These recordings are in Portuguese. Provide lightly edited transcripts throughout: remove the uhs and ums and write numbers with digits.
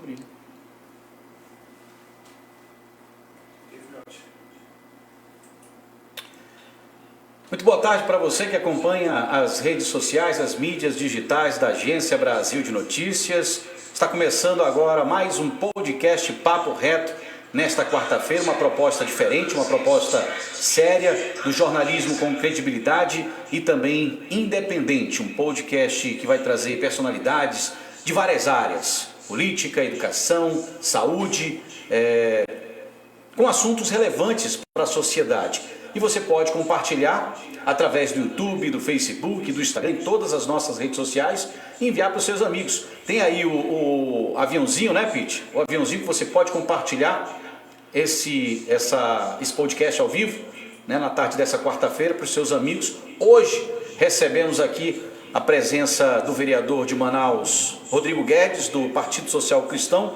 abrir. Muito boa tarde para você que acompanha as redes sociais, as mídias digitais da Agência Brasil de Notícias. Está começando agora mais um podcast Papo Reto, nesta quarta-feira, uma proposta diferente, uma proposta séria do jornalismo com credibilidade e também independente. Um podcast que vai trazer personalidades de várias áreas, política, educação, saúde, com assuntos relevantes para a sociedade. E você pode compartilhar através do YouTube, do Facebook, do Instagram, em todas as nossas redes sociais e enviar para os seus amigos. Tem aí o aviãozinho, né, Pete? O aviãozinho que você pode compartilhar esse podcast ao vivo, né, na tarde dessa quarta-feira para os seus amigos. Hoje recebemos aqui a presença do vereador de Manaus, Rodrigo Guedes, do Partido Social Cristão.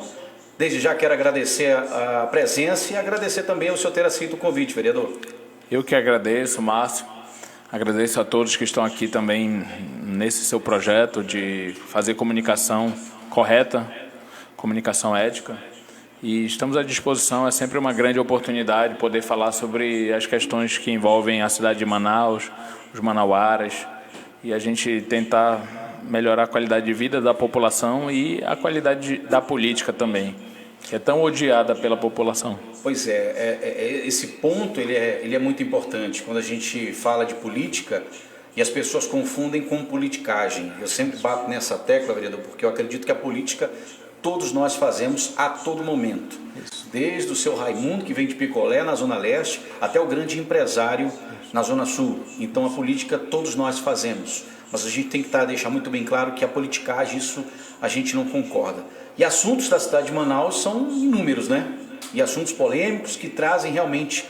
Desde já quero agradecer a presença e agradecer também o senhor ter aceito o convite, vereador. Eu que agradeço, Márcio. Agradeço a todos que estão aqui também nesse seu projeto de fazer comunicação correta, comunicação ética. E estamos à disposição, é sempre uma grande oportunidade poder falar sobre as questões que envolvem a cidade de Manaus, os manauaras, e a gente tentar melhorar a qualidade de vida da população e a qualidade da política também, que é tão odiada pela população. Pois esse ponto ele é muito importante. Quando a gente fala de política e as pessoas confundem com politicagem. Eu sempre bato nessa tecla, vereador, porque eu acredito que a política todos nós fazemos a todo momento. Isso. Desde o seu Raimundo, que vem de Picolé, na Zona Leste, até o grande empresário na Zona Sul. Então a política todos nós fazemos. Mas a gente tem que deixar muito bem claro que a politicagem, isso a gente não concorda. E assuntos da cidade de Manaus são inúmeros, né? E assuntos polêmicos que trazem realmente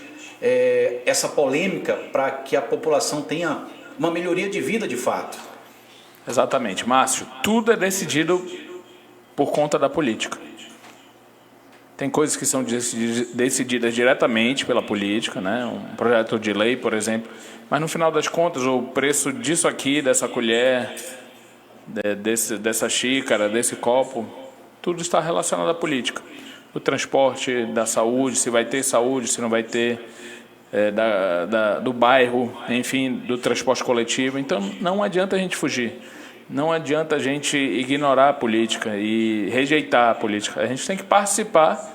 essa polêmica para que a população tenha uma melhoria de vida de fato. Exatamente, Márcio. Tudo é decidido por conta da política. Tem coisas que são decididas diretamente pela política, né? Um projeto de lei, por exemplo. Mas no final das contas, o preço disso aqui, dessa colher, dessa xícara, desse copo, tudo está relacionado à política. O transporte, da saúde, se vai ter saúde, se não vai ter, do bairro, enfim, do transporte coletivo. Então não adianta a gente fugir, não adianta a gente ignorar a política e rejeitar a política. A gente tem que participar,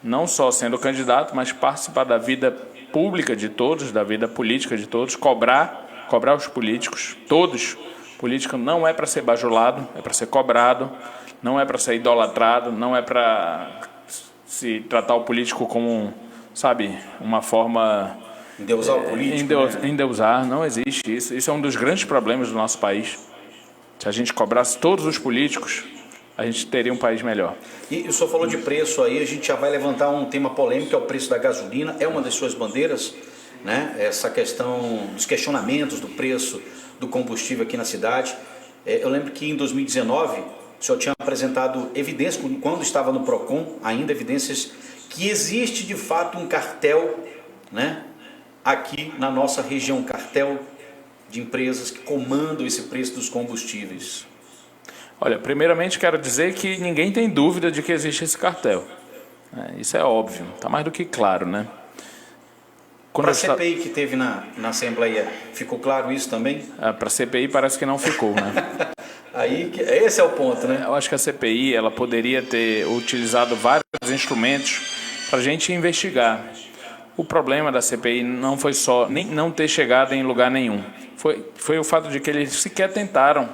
não só sendo candidato, mas participar da vida pública de todos, da vida política de todos, cobrar os políticos, todos. Política não é para ser bajulado, é para ser cobrado, não é para ser idolatrado, não é para se tratar o político como, sabe, uma forma... Endeusar o político, endeusar, não existe isso. Isso é um dos grandes problemas do nosso país. Se a gente cobrasse todos os políticos, a gente teria um país melhor. E o senhor falou de preço aí, a gente já vai levantar um tema polêmico, que é o preço da gasolina. É uma das suas bandeiras, né? Essa questão dos questionamentos do preço do combustível aqui na cidade. Eu lembro que em 2019... o senhor tinha apresentado evidências, quando estava no PROCON, ainda evidências que existe de fato um cartel, né, aqui na nossa região, um cartel de empresas que comandam esse preço dos combustíveis. Olha, primeiramente quero dizer que ninguém tem dúvida de que existe esse cartel. Isso é óbvio, está mais do que claro, né? Para a CPI que teve na Assembleia, ficou claro isso também? Para a CPI parece que não ficou, né? Aí, esse é o ponto, né? Eu acho que a CPI ela poderia ter utilizado vários instrumentos para a gente investigar. O problema da CPI não foi só nem não ter chegado em lugar nenhum. Foi o fato de que eles sequer tentaram.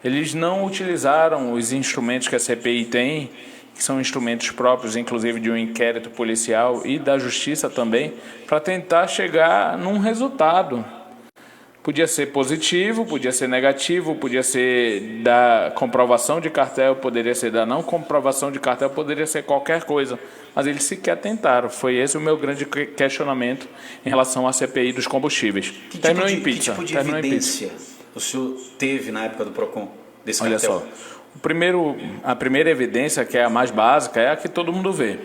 Eles não utilizaram os instrumentos que a CPI tem, que são instrumentos próprios, inclusive de um inquérito policial e da justiça também, para tentar chegar num resultado. Podia ser positivo, podia ser negativo, podia ser da comprovação de cartel, poderia ser da não comprovação de cartel, poderia ser qualquer coisa. Mas eles sequer tentaram. Foi esse o meu grande questionamento em relação à CPI dos combustíveis. Que tipo de evidência o senhor teve na época do PROCON desse cartel? Olha só, a primeira evidência, que é a mais básica, é a que todo mundo vê.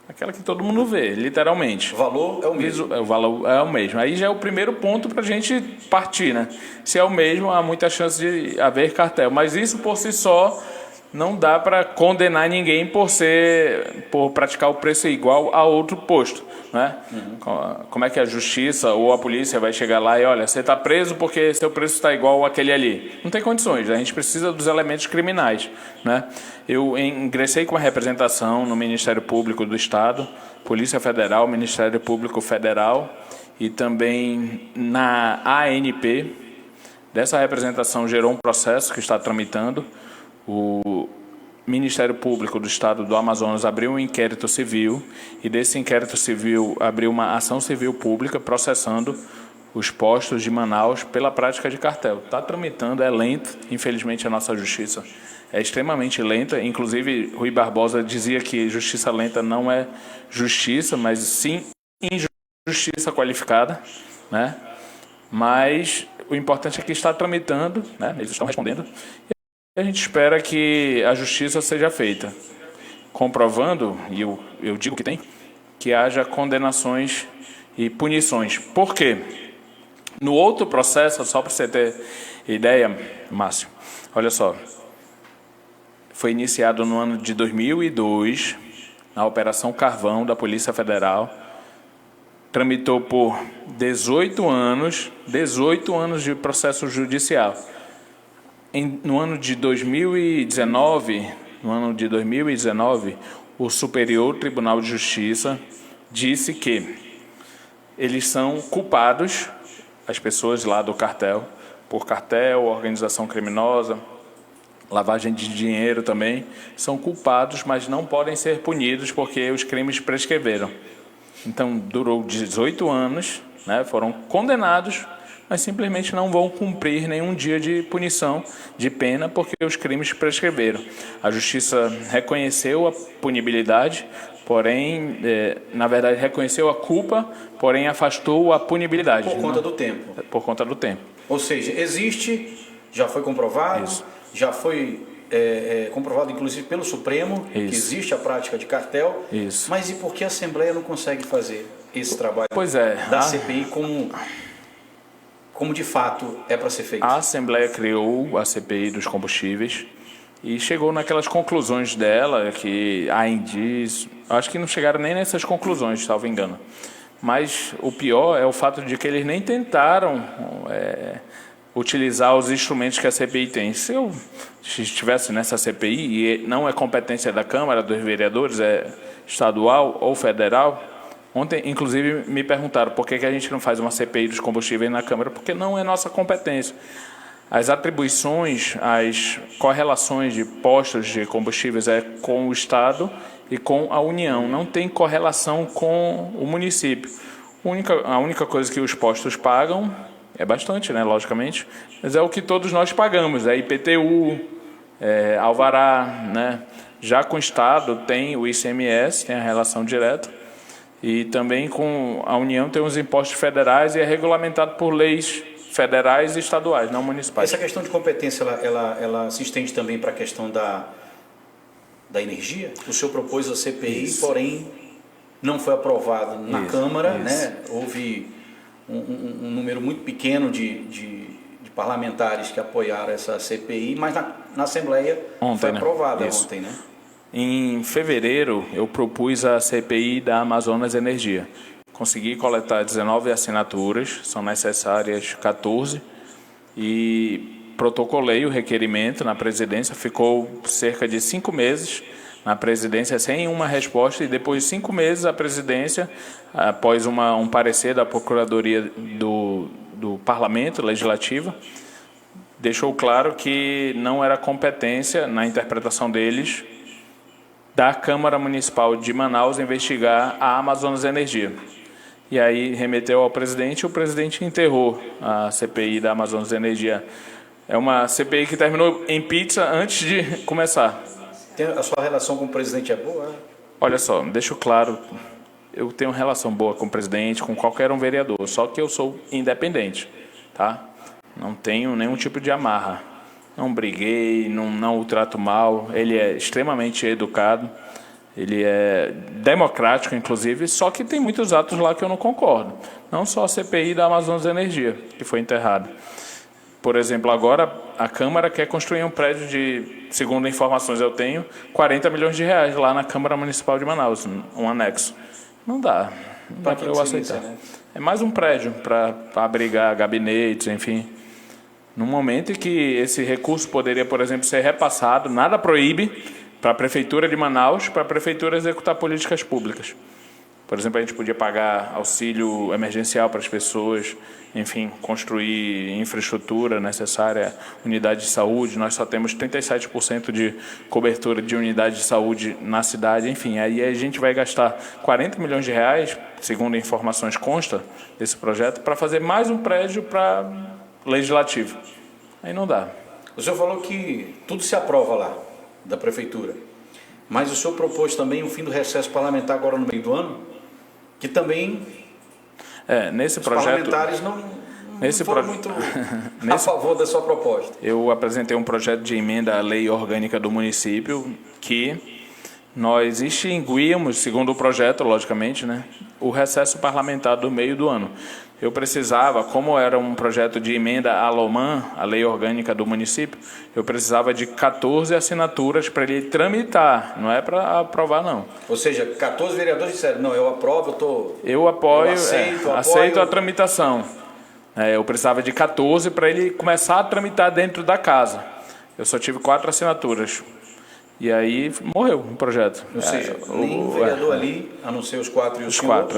Aquela que todo mundo vê, literalmente. O valor é o mesmo. O valor é o mesmo. Aí já é o primeiro ponto para a gente partir, né? Se é o mesmo, há muita chance de haver cartel. Mas isso por si só não dá para condenar ninguém por praticar o preço igual a outro posto, né? Como é que a justiça ou a polícia vai chegar lá e olha, você está preso porque seu preço está igual àquele ali? Não tem condições. A gente precisa dos elementos criminais, né? Eu ingressei com a representação no Ministério Público do Estado, Polícia Federal, Ministério Público Federal e também na ANP. Dessa representação gerou um processo que está tramitando. O Ministério Público do Estado do Amazonas abriu um inquérito civil e desse inquérito civil abriu uma ação civil pública processando os postos de Manaus pela prática de cartel. Está tramitando, é lento, infelizmente a nossa justiça é extremamente lenta, inclusive Rui Barbosa dizia que justiça lenta não é justiça, mas sim injustiça qualificada, né? Mas o importante é que está tramitando, né? Eles estão respondendo. A gente espera que a justiça seja feita, comprovando, e eu digo que tem, que haja condenações e punições. Por quê? No outro processo, só para você ter ideia, Márcio, olha só, foi iniciado no ano de 2002, na Operação Carvão da Polícia Federal, tramitou por 18 anos de processo judicial. No ano de 2019, o Superior Tribunal de Justiça disse que eles são culpados, as pessoas lá do cartel, por cartel, organização criminosa, lavagem de dinheiro também, são culpados, mas não podem ser punidos porque os crimes prescreveram. Então, durou 18 anos, né, foram condenados, mas simplesmente não vão cumprir nenhum dia de punição, de pena, porque os crimes prescreveram. A Justiça reconheceu a punibilidade, porém, na verdade, reconheceu a culpa, porém afastou a punibilidade. Por conta do tempo. Por conta do tempo. Ou seja, existe, já foi comprovado, Isso. já foi comprovado inclusive pelo Supremo, que existe a prática de cartel, Isso. Mas e por que a Assembleia não consegue fazer esse trabalho da CPI como de fato é para ser feito? A Assembleia criou a CPI dos combustíveis e chegou naquelas conclusões dela que há indícios, acho que não chegaram nem nessas conclusões, salvo engano. Mas o pior é o fato de que eles nem tentaram utilizar os instrumentos que a CPI tem. Se eu estivesse nessa CPI, e não é competência da Câmara dos Vereadores, é estadual ou federal. Ontem, inclusive, me perguntaram por que a gente não faz uma CPI dos combustíveis na Câmara, porque não é nossa competência. As atribuições, as correlações de postos de combustíveis é com o Estado e com a União, não tem correlação com o município. A única coisa que os postos pagam, é bastante, né, logicamente, mas é o que todos nós pagamos, é IPTU, alvará, né? Já com o Estado tem o ICMS, tem a relação direta, e também com a União tem os impostos federais e é regulamentado por leis federais e estaduais, não municipais. Essa questão de competência, ela se estende também para a questão da energia? O senhor propôs a CPI, Isso. Porém não foi aprovado na Câmara, Isso. né? Houve um número muito pequeno de parlamentares que apoiaram essa CPI, mas na Assembleia foi aprovada ontem, né? Em fevereiro, eu propus a CPI da Amazonas Energia. Consegui coletar 19 assinaturas, são necessárias 14, e protocolei o requerimento na presidência. Ficou cerca de 5 meses na presidência sem uma resposta, e depois de 5 meses a presidência, após um parecer da Procuradoria do Parlamento Legislativo, deixou claro que não era competência, na interpretação deles, da Câmara Municipal de Manaus investigar a Amazonas Energia. E aí remeteu ao presidente, e o presidente enterrou a CPI da Amazonas Energia. É uma CPI que terminou em pizza antes de começar. A sua relação com o presidente é boa? Olha só, deixo claro, eu tenho relação boa com o presidente, com qualquer um vereador, só que eu sou independente, tá? Não tenho nenhum tipo de amarra. Não briguei, não o trato mal. Ele é extremamente educado, ele é democrático, inclusive, só que tem muitos atos lá que eu não concordo. Não só a CPI da Amazonas Energia, que foi enterrada. por exemplo, agora a Câmara quer construir um prédio de, segundo informações eu tenho, 40 milhões de reais lá na Câmara Municipal de Manaus, um anexo. Não dá. Não dá para eu aceitar. É mais um prédio para abrigar gabinetes, enfim. No momento em que esse recurso poderia, por exemplo, ser repassado, nada proíbe para a Prefeitura de Manaus, para a Prefeitura executar políticas públicas. Por exemplo, a gente podia pagar auxílio emergencial para as pessoas, enfim, construir infraestrutura necessária, unidade de saúde. Nós só temos 37% de cobertura de unidade de saúde na cidade. Enfim, aí a gente vai gastar 40 milhões de reais, segundo informações consta desse projeto, para fazer mais um prédio para legislativo. Aí não dá. O senhor falou que tudo se aprova lá, da Prefeitura. Mas o senhor propôs também o fim do recesso parlamentar agora no meio do ano? Que também nesse os projeto, parlamentares não foram muito a favor da sua proposta. Eu apresentei um projeto de emenda à lei orgânica do município que nós extinguíamos, segundo o projeto, logicamente, né, o recesso parlamentar do meio do ano. Eu precisava, como era um projeto de emenda à LOMAN, a lei orgânica do município, eu precisava de 14 assinaturas para ele tramitar, não é para aprovar, não. Ou seja, 14 vereadores disseram, não, eu aprovo, eu apoio, aceito a apoio. tramitação. Eu precisava de 14 para ele começar a tramitar dentro da casa. Eu só tive 4 assinaturas. E aí morreu o projeto. Ou seja, nenhum vereador ali, a não ser os 4 e o senhor,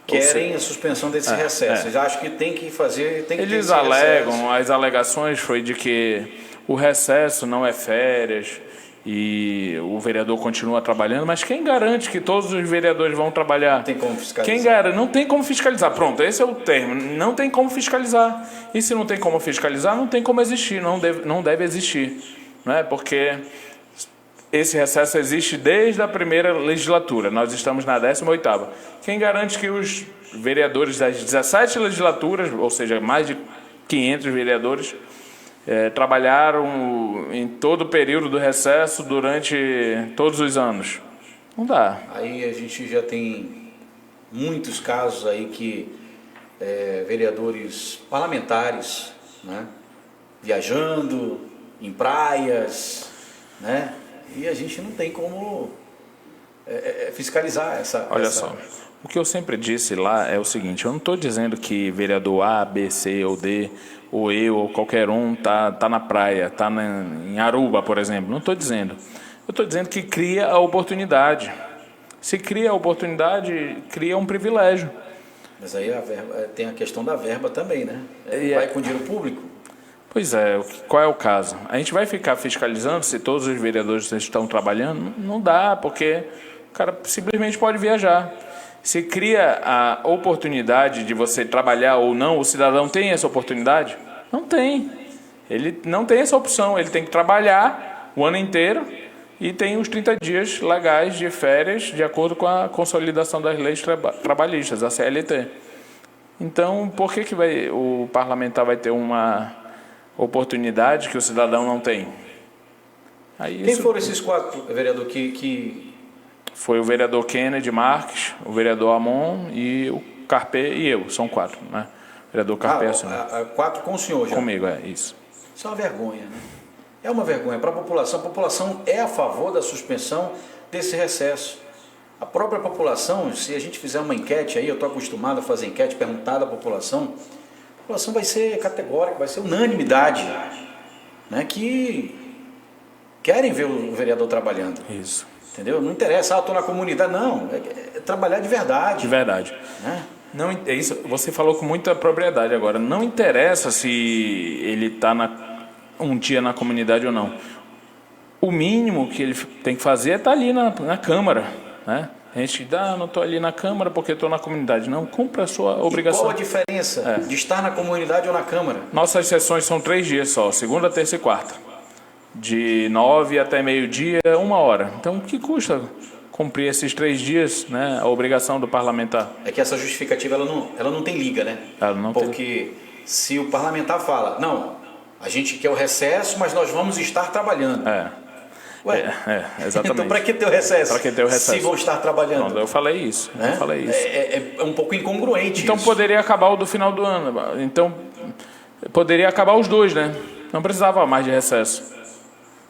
querem a suspensão desse recesso. Eles acham que tem que fazer, tem que Eles ter alegam, recesso. as alegações foi de que o recesso não é férias e o vereador continua trabalhando, mas quem garante que todos os vereadores vão trabalhar? Não tem como fiscalizar. Quem garante? Não tem como fiscalizar. Pronto, esse é o termo. Não tem como fiscalizar. E se não tem como fiscalizar, não tem como existir, não deve existir. Não é? Porque esse recesso existe desde a primeira legislatura. Nós estamos na 18ª. Quem garante que os vereadores das 17 legislaturas, ou seja, mais de 500 vereadores, trabalharam em todo o período do recesso durante todos os anos? Não dá. Aí a gente já tem muitos casos aí que vereadores parlamentares, né, viajando em praias, né? E a gente não tem como fiscalizar essa... Olha só, o que eu sempre disse lá é o seguinte, eu não estou dizendo que vereador A, B, C ou D, ou eu, ou qualquer um, tá na praia, está em Aruba, por exemplo. Não estou dizendo. Eu estou dizendo que cria a oportunidade. Se cria a oportunidade, cria um privilégio. Mas aí tem a questão da verba também, né? Vai com dinheiro público. Pois é, qual é o caso? A gente vai ficar fiscalizando se todos os vereadores estão trabalhando? Não dá, porque o cara simplesmente pode viajar. Se cria a oportunidade de você trabalhar ou não, o cidadão tem essa oportunidade? Não tem. Ele não tem essa opção, ele tem que trabalhar o ano inteiro e tem os 30 dias legais de férias, de acordo com a consolidação das leis trabalhistas, a CLT. Então, por que o parlamentar vai ter uma oportunidade que o cidadão não tem? Quem foram esses 4, vereador, que... Foi o vereador Kennedy Marques, o vereador Amon e o Carpê e eu. São 4, né? O vereador Carpê assinou. 4 com o senhor já? Comigo, isso. Isso é uma vergonha, né? É uma vergonha para a população. A população é a favor da suspensão desse recesso. A própria população, se a gente fizer uma enquete aí, eu estou acostumado a fazer enquete, perguntar à população vai ser categórica, vai ser unanimidade, né, que querem ver o vereador trabalhando. Isso. Entendeu? Não interessa, eu estou na comunidade, não, é trabalhar de verdade. De verdade. Né? Não, é isso, você falou com muita propriedade agora. Não interessa se ele está um dia na comunidade ou não. O mínimo que ele tem que fazer é estar ali na Câmara, né? A gente não estou ali na Câmara porque estou na comunidade. Não, cumpra a sua obrigação. E qual a diferença de estar na comunidade ou na Câmara? Nossas sessões são 3 dias só, segunda, terça e quarta. De 9 até meio-dia, 1 hora. Então, o que custa cumprir esses 3 dias, né, a obrigação do parlamentar? É que essa justificativa ela não tem liga, né? Ela não porque se o parlamentar fala, não, a gente quer o recesso, mas nós vamos estar trabalhando. Ué, exatamente. Então, para que ter o recesso? Para que ter o recesso? Se vão estar trabalhando. Não, eu falei isso. Né? Eu falei isso. É um pouco incongruente então, isso. poderia acabar o do final do ano. Então, Poderia acabar os dois, né? Não precisava mais de recesso.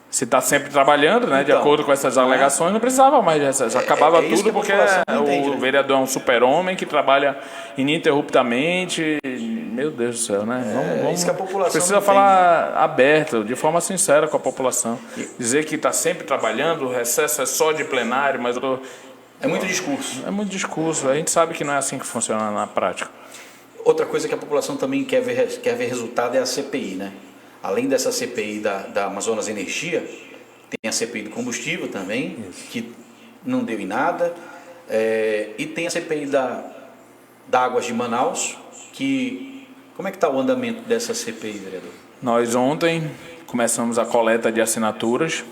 Se está sempre trabalhando, né, de acordo com essas alegações, não precisava mais de recesso. Acabava tudo porque o vereador é um super-homem que trabalha ininterruptamente. Meu Deus do céu, né? Vamos, isso que a população precisa falar aberto, de forma sincera com a população. Dizer que está sempre trabalhando, o recesso é só de plenário, mas... É muito discurso. É muito discurso. A gente sabe que não é assim que funciona na prática. Outra coisa que a população também quer ver resultado é a CPI, né? Além dessa CPI da Amazonas Energia, tem a CPI do combustível também, que não deu em nada. E tem a CPI da Águas de Manaus, que... Como é que está o andamento dessa CPI, vereador? Nós ontem começamos a coleta de assinaturas,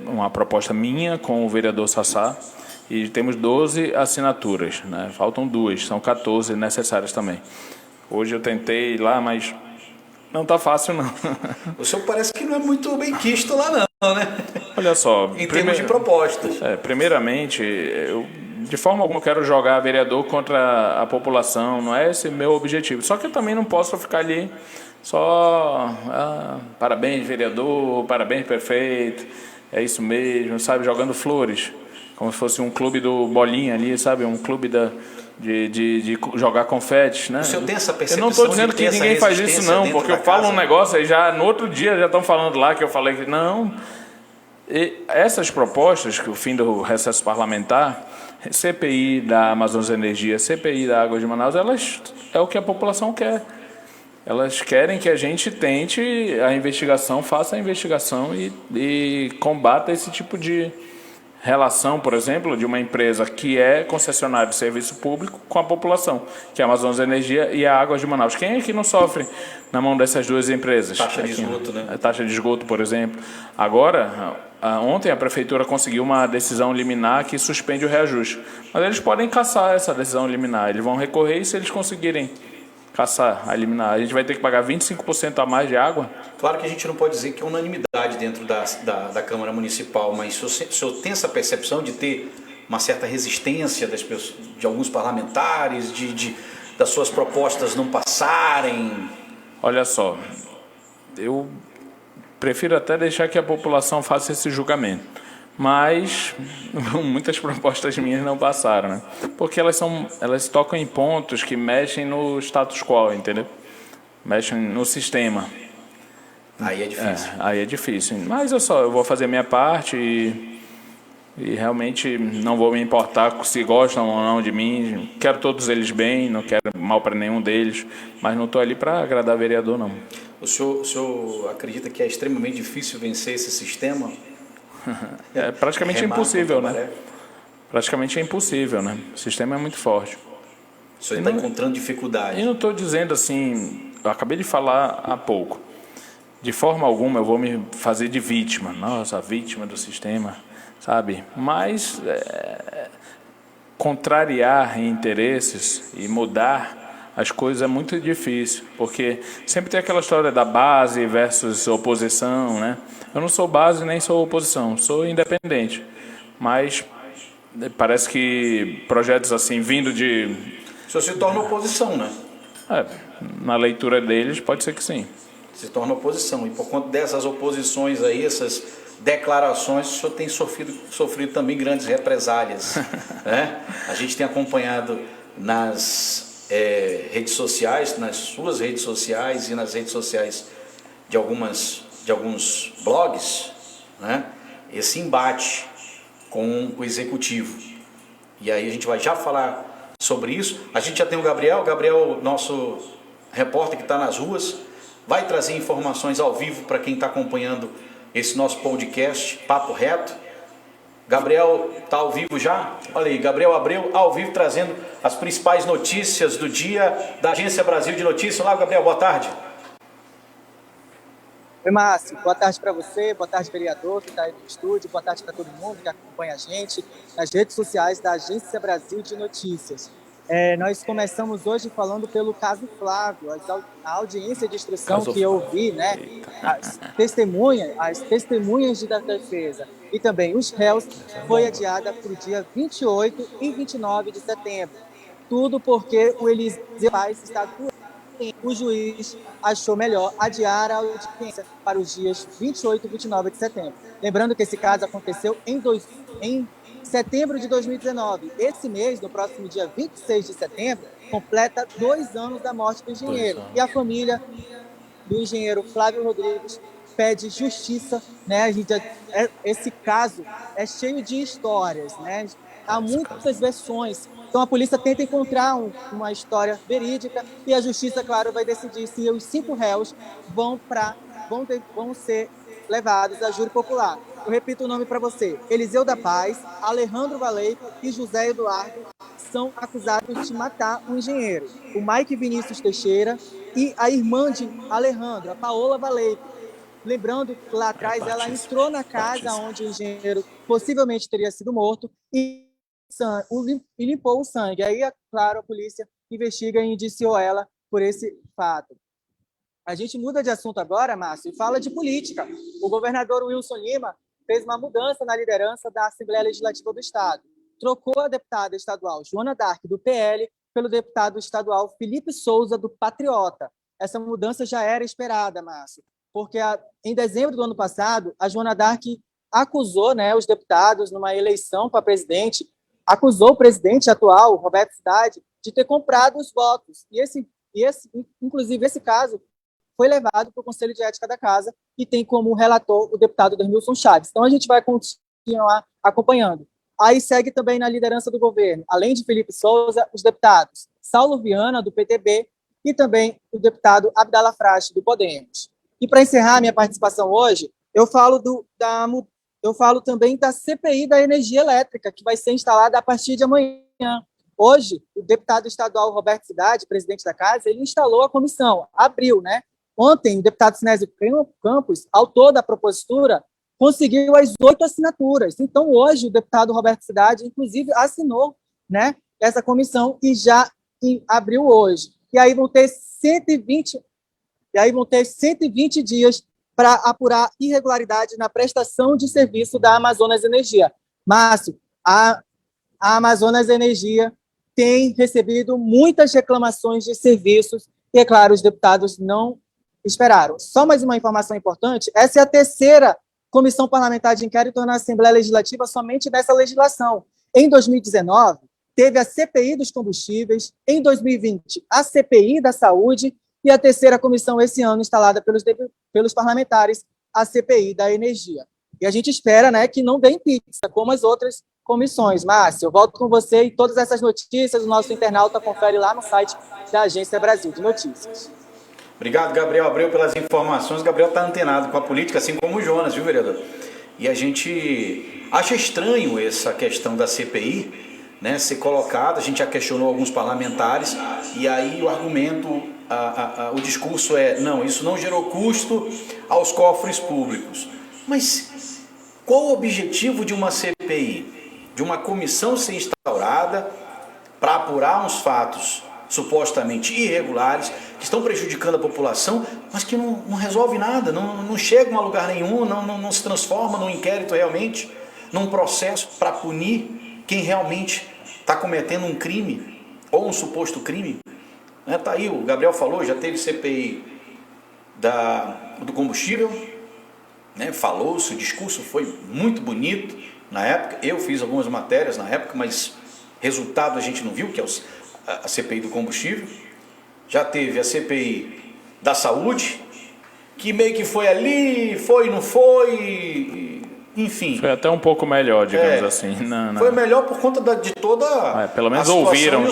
uma proposta minha com o vereador Sassá, e temos 12 assinaturas, né? Faltam 2, são 14 necessárias também. Hoje eu tentei ir lá, mas... Não está fácil, não. O senhor parece que não é muito bem quisto lá, não, né? Olha só... Em termos de propostas. Primeiramente, eu, de forma alguma, quero jogar vereador contra a população. Não é esse meu objetivo. Só que eu também não posso ficar ali só... parabéns, vereador, parabéns, prefeito. É isso mesmo, sabe? Jogando flores. Como se fosse um clube do Bolinha ali, sabe? Um clube de jogar confetes, né? O senhor tem essa percepção? Eu não estou dizendo que ninguém faz isso, não, porque eu falo um negócio e já no outro dia já estão falando lá que eu falei que não. E essas propostas, que o fim do recesso parlamentar, CPI da Amazonas Energia, CPI da Água de Manaus, elas é o que a população quer. Elas querem que a gente tente a investigação, faça a investigação e combata esse tipo de relação, por exemplo, de uma empresa que é concessionária de serviço público com a população, que é a Amazonas Energia e a Águas de Manaus. Quem é que não sofre na mão dessas duas empresas? Taxa de esgoto, né? A taxa de esgoto, por exemplo. Agora, ontem a prefeitura conseguiu uma decisão liminar que suspende o reajuste. Mas eles podem cassar essa decisão liminar. Eles vão recorrer e se eles conseguirem caçar, eliminar, a gente vai ter que pagar 25% a mais de água? Claro que a gente não pode dizer que é unanimidade dentro da Câmara Municipal, mas o senhor tem essa percepção de ter uma certa resistência das pessoas, de alguns parlamentares, das suas propostas não passarem? Olha só, eu prefiro até deixar que a população faça esse julgamento. Mas muitas propostas minhas não passaram, né? Porque elas tocam em pontos que mexem no status quo, entendeu? Mexem no sistema. Aí é difícil. Aí é difícil. Mas eu vou fazer a minha parte e realmente não vou me importar se gostam ou não de mim. Quero todos eles bem, não quero mal para nenhum deles, mas não estou ali para agradar vereador, não. O senhor acredita que é extremamente difícil vencer esse sistema? É praticamente impossível, né? Praticamente é impossível, né? O sistema é muito forte. O senhor está encontrando dificuldade? Eu não estou dizendo assim, eu acabei de falar há pouco. De forma alguma eu vou me fazer de vítima. Nossa, vítima do sistema, sabe? Mas contrariar interesses e mudar as coisas é muito difícil, porque sempre tem aquela história da base versus oposição, né? Eu não sou base nem sou oposição, sou independente, mas parece que projetos assim vindo de... O senhor se torna oposição, né? Na leitura deles pode ser que sim. Se torna oposição, e por conta dessas oposições aí, essas declarações, o senhor tem sofrido também grandes represálias, né? A gente tem acompanhado nas redes sociais, nas suas redes sociais e nas redes sociais de alguns blogs, né? Esse embate com o executivo. E aí a gente vai já falar sobre isso. A gente já tem o Gabriel, nosso repórter que está nas ruas, vai trazer informações ao vivo para quem está acompanhando esse nosso podcast, Papo Reto. Gabriel está ao vivo já? Olha aí, Gabriel Abreu ao vivo trazendo as principais notícias do dia da Agência Brasil de Notícias. Olá, Gabriel, boa tarde. Oi, Márcio, boa tarde para você, boa tarde, vereador que está aí no estúdio, boa tarde para todo mundo que acompanha a gente nas redes sociais da Agência Brasil de Notícias. Nós começamos hoje falando pelo caso Flávio, a audiência de instrução que eu ouvi, né? As testemunhas da defesa e também os réus, foi adiada para o dia 28 e 29 de setembro. Tudo porque o Eliseu Paes está doente. o juiz achou melhor adiar a audiência para os dias 28 e 29 de setembro. Lembrando que esse caso aconteceu em setembro de 2019. Esse mês, no próximo dia 26 de setembro, completa 2 anos da morte do engenheiro. E a família do engenheiro Flávio Rodrigues pede justiça, né? Esse caso é cheio de histórias, né? Há muitas versões. Então a polícia tenta encontrar uma história verídica e a justiça, claro, vai decidir se os 5 réus vão ser levados a júri popular. Eu repito o nome para você: Eliseu da Paz, Alejandro Valeico e José Eduardo são acusados de matar um engenheiro. O Mike Vinícius Teixeira e a irmã de Alejandro, a Paola Valeico. Lembrando que lá atrás ela entrou na casa onde o engenheiro possivelmente teria sido morto e limpou o sangue. Aí, é claro, a polícia investiga e indiciou ela por esse fato. A gente muda de assunto agora, Márcio, e fala de política. O governador Wilson Lima fez uma mudança na liderança da Assembleia Legislativa do Estado. Trocou a deputada estadual Joana Dark, do PL, pelo deputado estadual Felipe Souza, do Patriota. Essa mudança já era esperada, Márcio, porque em dezembro do ano passado, a Joana Dark acusou, né, os deputados numa eleição para presidente, acusou o presidente atual, Roberto Cidade, de ter comprado os votos. Inclusive, esse caso foi levado para o Conselho de Ética da Casa e tem como relator o deputado Dermilson Chaves. Então, a gente vai continuar acompanhando. Aí segue também na liderança do governo, além de Felipe Souza, os deputados Saulo Viana, do PTB, e também o deputado Abdala Frache, do Podemos. E para encerrar minha participação hoje, eu falo também da CPI da energia elétrica, que vai ser instalada a partir de amanhã. Hoje, o deputado estadual Roberto Cidade, presidente da Casa, ele instalou a comissão, abriu, né? Ontem, o deputado Sinésio Campos, autor da propositura, conseguiu as 8 assinaturas. Então, hoje, o deputado Roberto Cidade, inclusive, assinou, né, essa comissão e já abriu hoje. E aí vão ter 120 dias para apurar irregularidade na prestação de serviço da Amazonas Energia. Márcio, a Amazonas Energia tem recebido muitas reclamações de serviços e, é claro, os deputados não esperaram. Só mais uma informação importante: essa é a terceira comissão parlamentar de inquérito na Assembleia Legislativa somente nessa legislação. Em 2019, teve a CPI dos combustíveis, em 2020, a CPI da saúde, e a terceira comissão esse ano instalada pelos parlamentares, a CPI da energia. E a gente espera, né, que não dê pizza, como as outras comissões. Márcio, eu volto com você e todas essas notícias o nosso internauta confere lá no site da Agência Brasil de Notícias. Obrigado, Gabriel Abreu, pelas informações. O Gabriel está antenado com a política, assim como o Jonas, viu, vereador? E a gente acha estranho essa questão da CPI, né, ser colocada. A gente já questionou alguns parlamentares, e aí o argumento, o discurso é: não, isso não gerou custo aos cofres públicos. Mas qual o objetivo de uma CPI? De uma comissão ser instaurada para apurar uns fatos supostamente irregulares, que estão prejudicando a população, mas que não resolve nada, não chegam a lugar nenhum, não se transforma num inquérito realmente, num processo para punir quem realmente está cometendo um crime, ou um suposto crime. Tá aí, o Gabriel falou, já teve CPI do combustível, né? Falou-se, o discurso foi muito bonito na época, eu fiz algumas matérias na época, mas resultado a gente não viu, que é a CPI do combustível. Já teve a CPI da saúde, que meio que foi ali, foi, não foi, enfim. Foi até um pouco melhor, digamos assim. Foi melhor por conta de toda pelo menos ouviram,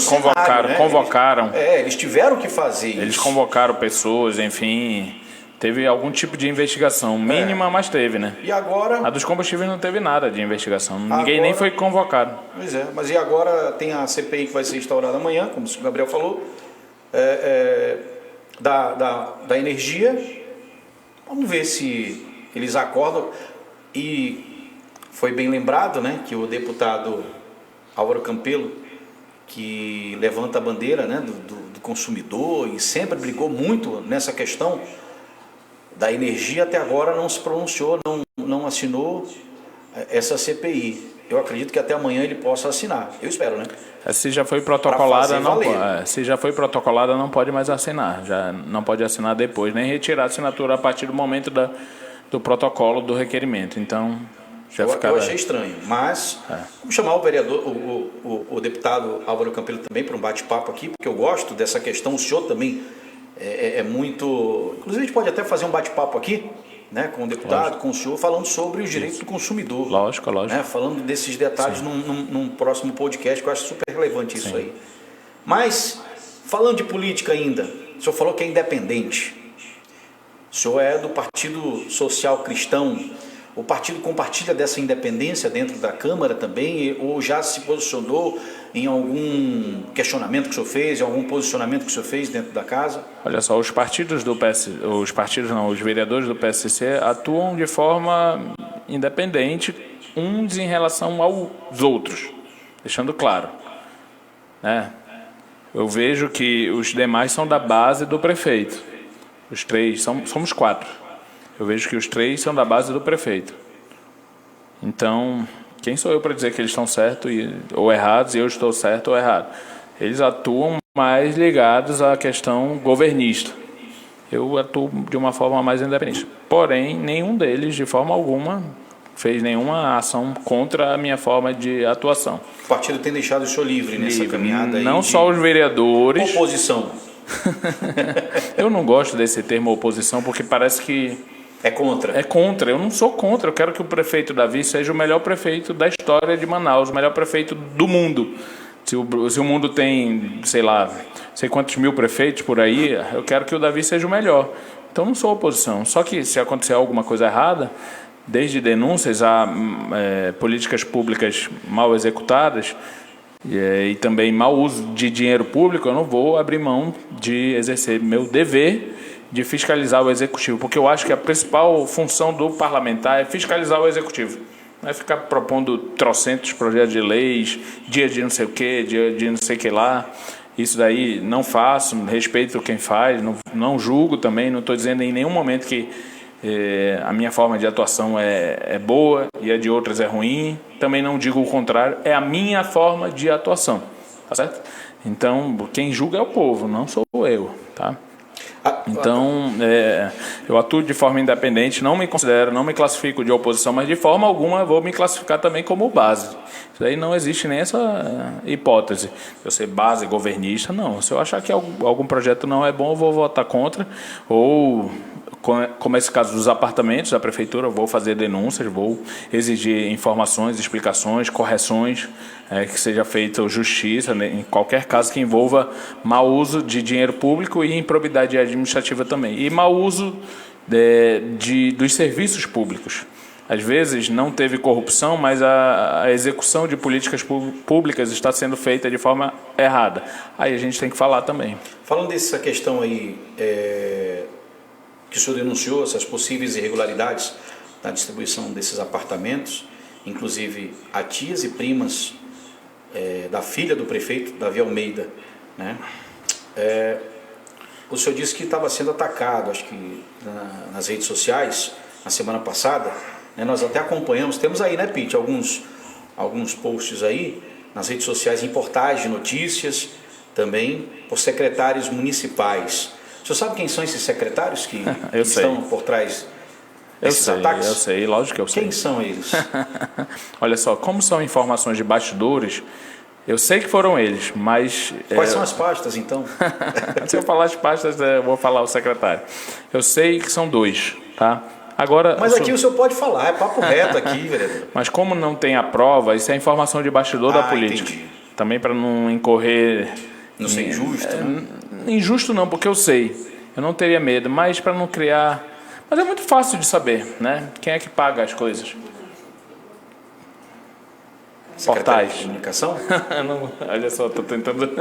convocaram. Né? Eles tiveram que fazer isso. Eles convocaram pessoas, enfim. Teve algum tipo de investigação, mínima, mas teve, né? E agora... A dos combustíveis não teve nada de investigação, ninguém nem foi convocado. Pois é, mas e agora tem a CPI que vai ser instaurada amanhã, como o Gabriel falou, da energia. Vamos ver se eles acordam. E foi bem lembrado, né, que o deputado Álvaro Campelo, que levanta a bandeira, né, do consumidor e sempre brigou muito nessa questão da energia, até agora não se pronunciou, não assinou essa CPI. eu acredito que até amanhã ele possa assinar. Eu espero, né? Se já foi protocolada, valer. se já foi protocolada, não pode mais assinar. Já não pode assinar depois, nem retirar a assinatura a partir do momento do protocolo do requerimento. Então, eu achei estranho, mas vamos chamar o vereador, o deputado Álvaro Campelo também para um bate-papo aqui, porque eu gosto dessa questão. O senhor também é muito... Inclusive, a gente pode até fazer um bate-papo aqui, né, com o deputado, lógico, com o senhor, falando sobre os direitos do consumidor. Lógico. Né, falando desses detalhes num próximo podcast, que eu acho super relevante isso aí. Mas, falando de política ainda, o senhor falou que é independente. O senhor é do Partido Social Cristão. O partido compartilha dessa independência dentro da Câmara também, ou já se posicionou em algum questionamento que o senhor fez, em algum posicionamento que o senhor fez dentro da casa? Olha só, os vereadores do PSC atuam de forma independente, uns em relação aos outros, deixando claro, né? Eu vejo que os demais são da base do prefeito. Os três, somos 4. Eu vejo que os 3 são da base do prefeito. Então, quem sou eu para dizer que eles estão certos ou errados e eu estou certo ou errado? Eles atuam mais ligados à questão governista. Eu atuo de uma forma mais independente. Porém, nenhum deles, de forma alguma, fez nenhuma ação contra a minha forma de atuação. O partido tem deixado o senhor livre nessa caminhada aí? Não só os vereadores... Oposição. Eu não gosto desse termo oposição, porque parece que... É contra? É contra. Eu não sou contra. Eu quero que o prefeito Davi seja o melhor prefeito da história de Manaus, o melhor prefeito do mundo. Se o mundo tem, sei quantos mil prefeitos por aí, eu quero que o Davi seja o melhor. Então, não sou oposição. Só que se acontecer alguma coisa errada, desde denúncias a políticas públicas mal executadas e também mau uso de dinheiro público, eu não vou abrir mão de exercer meu dever de fiscalizar o executivo, porque eu acho que a principal função do parlamentar é fiscalizar o executivo. Não é ficar propondo trocentos projetos de leis, dia de não sei o quê, dia de não sei o que lá. Isso daí não faço, respeito quem faz, não julgo também, não estou dizendo em nenhum momento que a minha forma de atuação é boa e a de outras é ruim. Também não digo o contrário, é a minha forma de atuação, tá certo? Então, quem julga é o povo, não sou eu, tá? Então, eu atuo de forma independente, não me classifico de oposição, mas de forma alguma vou me classificar também como base. Isso aí não existe nem essa hipótese. Eu ser base governista, não. Se eu achar que algum projeto não é bom, eu vou votar contra, ou, como esse caso dos apartamentos da prefeitura, eu vou fazer denúncias, vou exigir informações, explicações, correções, que seja feita justiça, né, em qualquer caso que envolva mau uso de dinheiro público e improbidade administrativa também. E mau uso dos serviços públicos. Às vezes não teve corrupção, mas a execução de políticas públicas está sendo feita de forma errada. Aí a gente tem que falar também. Falando dessa questão aí, que o senhor denunciou, essas possíveis irregularidades na distribuição desses apartamentos, inclusive a tias e primas da filha do prefeito, Davi Almeida, né? O senhor disse que estava sendo atacado, acho que nas redes sociais, na semana passada, né? Nós até acompanhamos, temos aí, né, Pete, alguns posts aí nas redes sociais, em portais de notícias, também por secretários municipais. O senhor sabe quem são esses secretários que estão por trás desses ataques? Eu sei, lógico que eu sei. Quem são eles? Olha só, como são informações de bastidores, eu sei que foram eles, mas... Quais são as pastas, então? Se eu falar as pastas, eu vou falar o secretário. Eu sei que são 2, tá? Agora, mas aqui o senhor pode falar, é papo reto aqui, vereador. Mas como não tem a prova, isso é informação de bastidor da política. Entendi. Também para não incorrer... Não ser injusto, né? Injusto não, porque eu sei. Eu não teria medo, mas para não criar... Mas é muito fácil de saber, né? Quem é que paga as coisas? Secretário Portais. de comunicação? Não, olha só, estou tentando...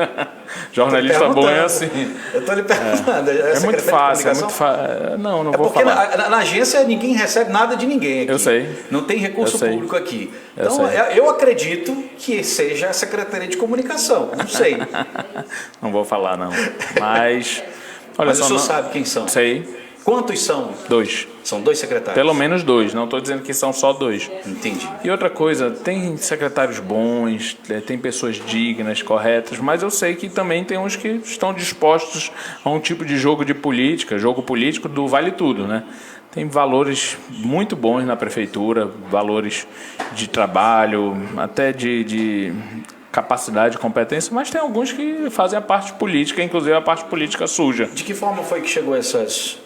Jornalista bom é assim. Eu estou lhe perguntando. É muito fácil, é muito fácil. Não vou porque falar. Porque na agência ninguém recebe nada de ninguém aqui. Eu sei. Não tem recurso público aqui. Então, sei. Eu acredito que seja a Secretaria de Comunicação. Não sei. Não vou falar, não. Mas... Olha Mas só, o senhor sabe quem são? Sei. Quantos são? 2. São 2 secretários? Pelo menos 2, não estou dizendo que são só 2. Entendi. E outra coisa, tem secretários bons, tem pessoas dignas, corretas, mas eu sei que também tem uns que estão dispostos a um tipo de jogo de política, jogo político do vale tudo, né? Tem valores muito bons na prefeitura, valores de trabalho, até de capacidade, competência, mas tem alguns que fazem a parte política, inclusive a parte política suja. De que forma foi que chegou esses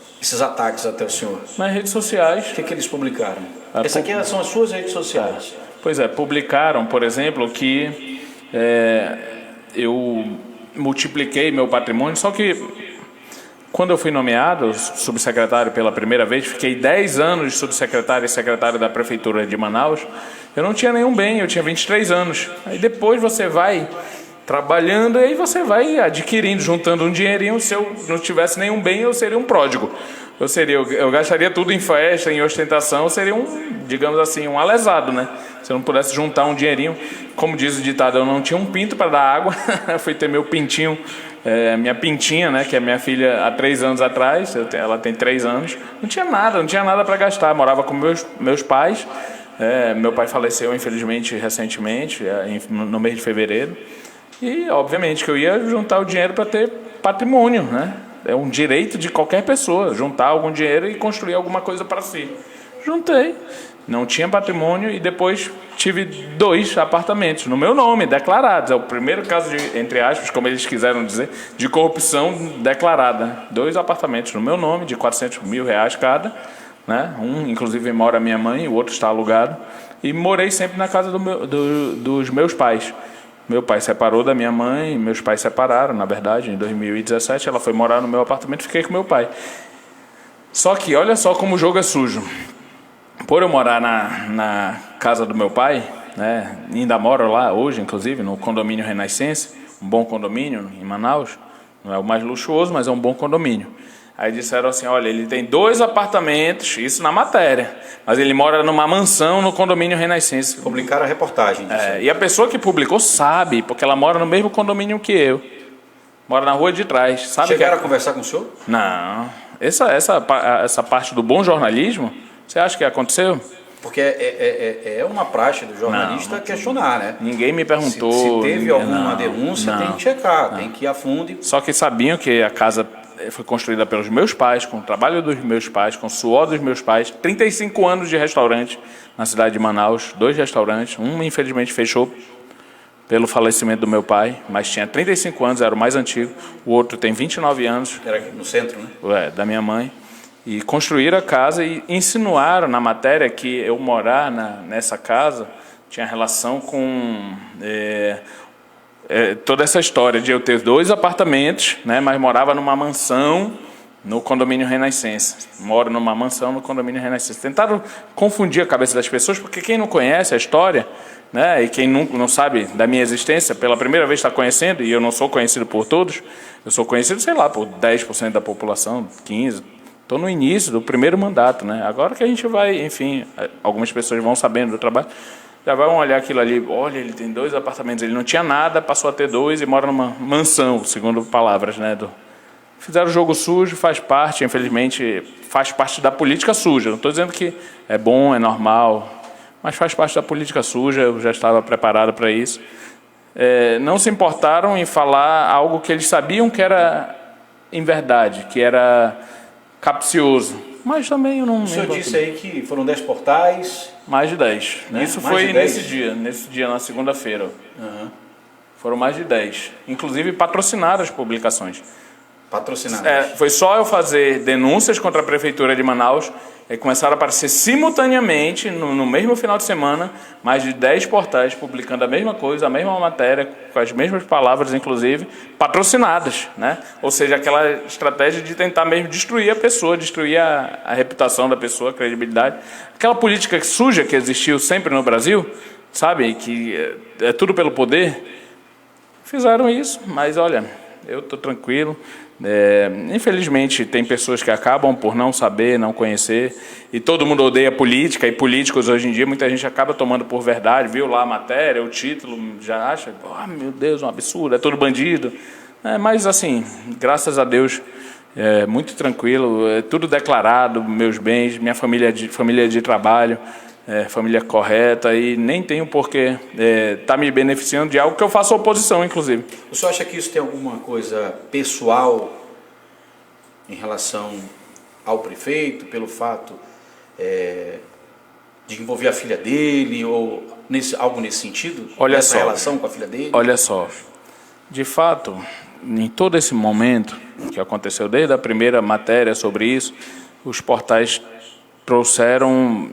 ataques até o senhor? Nas redes sociais. O que eles publicaram? Essas aqui são as suas redes sociais. Pois é, publicaram, por exemplo, que eu multipliquei meu patrimônio, só que quando eu fui nomeado subsecretário pela primeira vez, fiquei 10 anos de subsecretário e secretário da Prefeitura de Manaus, eu não tinha nenhum bem, eu tinha 23 anos. Aí depois você vai trabalhando e aí você vai adquirindo, juntando um dinheirinho. Se eu não tivesse nenhum bem, eu seria um pródigo. Eu gastaria tudo em festa, em ostentação, eu seria digamos assim, um alesado, né? Se eu não pudesse juntar um dinheirinho, como diz o ditado, eu não tinha um pinto para dar água, fui ter meu pintinho, minha pintinha, né, que é minha filha há 3 anos atrás, ela tem 3 anos, não tinha nada para gastar, morava com meus pais, meu pai faleceu infelizmente recentemente, no mês de fevereiro, e obviamente que eu ia juntar o dinheiro para ter patrimônio, né? É um direito de qualquer pessoa, juntar algum dinheiro e construir alguma coisa para si. Juntei, não tinha patrimônio e depois tive 2 apartamentos no meu nome, declarados. É o primeiro caso de, entre aspas, como eles quiseram dizer, de corrupção declarada. 2 apartamentos no meu nome, de R$400 mil cada, né? Um, inclusive, mora minha mãe, o outro está alugado. E morei sempre na casa dos meus pais. Meu pai separou da minha mãe, meus pais separaram, na verdade, em 2017. Ela foi morar no meu apartamento e fiquei com meu pai. Só que, olha só como o jogo é sujo. Por eu morar na casa do meu pai, né, ainda moro lá hoje, inclusive, no condomínio Renascença, um bom condomínio em Manaus, não é o mais luxuoso, mas é um bom condomínio. Aí disseram assim, olha, ele tem 2 apartamentos, isso na matéria, mas ele mora numa mansão no condomínio Renascença. Publicaram a reportagem disso. E a pessoa que publicou sabe, porque ela mora no mesmo condomínio que eu. Mora na rua de trás. Sabe. Chegaram a conversar com o senhor? Não. Essa parte do bom jornalismo, você acha que aconteceu? Porque é uma praxe do jornalista questionar, né? Ninguém me perguntou. Se teve alguma denúncia, tem que checar, tem que ir a fundo. Só que sabiam que a casa foi construída pelos meus pais, com o trabalho dos meus pais, com o suor dos meus pais. 35 anos de restaurante na cidade de Manaus, 2 restaurantes. Um, infelizmente, fechou pelo falecimento do meu pai, mas tinha 35 anos, era o mais antigo. O outro tem 29 anos. Era aqui no centro, né? Da minha mãe. E construíram a casa e insinuaram na matéria que eu morar nessa casa tinha relação com toda essa história de eu ter 2 apartamentos, né, mas morava numa mansão no condomínio Renascença. Moro numa mansão no condomínio Renascença. Tentaram confundir a cabeça das pessoas, porque quem não conhece a história, né, e quem não sabe da minha existência, pela primeira vez está conhecendo, e eu não sou conhecido por todos, eu sou conhecido, sei lá, por 10% da população, 15%. Estou no início do primeiro mandato, né? Agora que a gente vai, enfim, algumas pessoas vão sabendo do trabalho, já vão olhar aquilo ali, olha, ele tem 2 apartamentos, ele não tinha nada, passou a ter 2 e mora numa mansão, segundo palavras, né? Fizeram jogo sujo, faz parte, infelizmente, faz parte da política suja. Não estou dizendo que é bom, é normal, mas faz parte da política suja, eu já estava preparado para isso. Não se importaram em falar algo que eles sabiam que era em verdade, que era capcioso, mas também eu não... O senhor disse aí que foram 10 portais... Mais de 10. Né? Isso mais foi de nesse dia, na segunda-feira. Uhum. Foram mais de 10. Inclusive patrocinaram as publicações. Patrocinadas. Foi só eu fazer denúncias contra a Prefeitura de Manaus e começaram a aparecer simultaneamente, no mesmo final de semana, mais de 10 portais publicando a mesma coisa, a mesma matéria, com as mesmas palavras, inclusive, patrocinadas, né? Ou seja, aquela estratégia de tentar mesmo destruir a pessoa, destruir a reputação da pessoa, a credibilidade. Aquela política suja que existiu sempre no Brasil, sabe? Que é tudo pelo poder. Fizeram isso, mas olha, eu estou tranquilo. Infelizmente tem pessoas que acabam por não saber, não conhecer, e todo mundo odeia política, e políticos hoje em dia muita gente acaba tomando por verdade, viu lá a matéria, o título, já acha, meu Deus, um absurdo, é tudo bandido, mas assim, graças a Deus muito tranquilo, tudo declarado, meus bens, minha família de trabalho, família correta, e nem tenho por que tá me beneficiando de algo que eu faço oposição, inclusive. O senhor acha que isso tem alguma coisa pessoal em relação ao prefeito, pelo fato de envolver a filha dele, ou algo nesse sentido? Olha essa só, relação com a filha dele? Olha só, de fato, em todo esse momento que aconteceu, desde a primeira matéria sobre isso, os portais trouxeram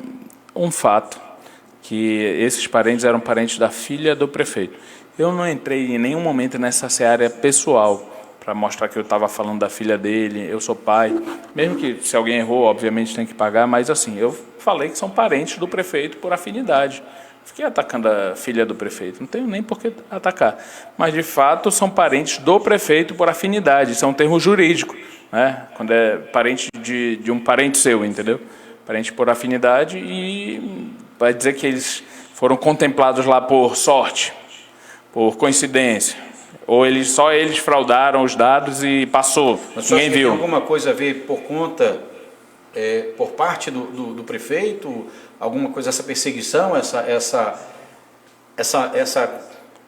um fato, que esses parentes eram parentes da filha do prefeito. Eu não entrei em nenhum momento nessa seara pessoal, para mostrar que eu estava falando da filha dele, eu sou pai, mesmo que se alguém errou, obviamente tem que pagar, mas assim, eu falei que são parentes do prefeito por afinidade. Fiquei atacando a filha do prefeito, não tenho nem por que atacar. Mas, de fato, são parentes do prefeito por afinidade, isso é um termo jurídico, né? Quando é parente de um parente seu, entendeu? Parente por afinidade, e vai dizer que eles foram contemplados lá por sorte, por coincidência, ou só eles fraudaram os dados e passou, mas ninguém viu. Tem alguma coisa a ver por conta, por parte do prefeito, alguma coisa, essa perseguição,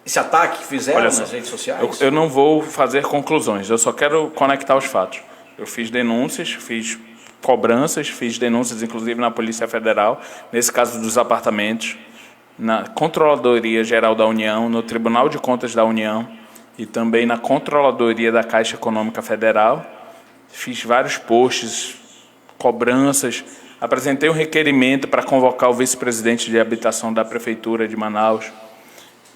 esse ataque que fizeram nas redes sociais? Eu não vou fazer conclusões, eu só quero conectar os fatos. Eu fiz denúncias, fiz cobranças, fiz denúncias inclusive na Polícia Federal, nesse caso dos apartamentos, na Controladoria Geral da União, no Tribunal de Contas da União e também na Controladoria da Caixa Econômica Federal. Fiz vários posts, cobranças, apresentei um requerimento para convocar o vice-presidente de habitação da Prefeitura de Manaus.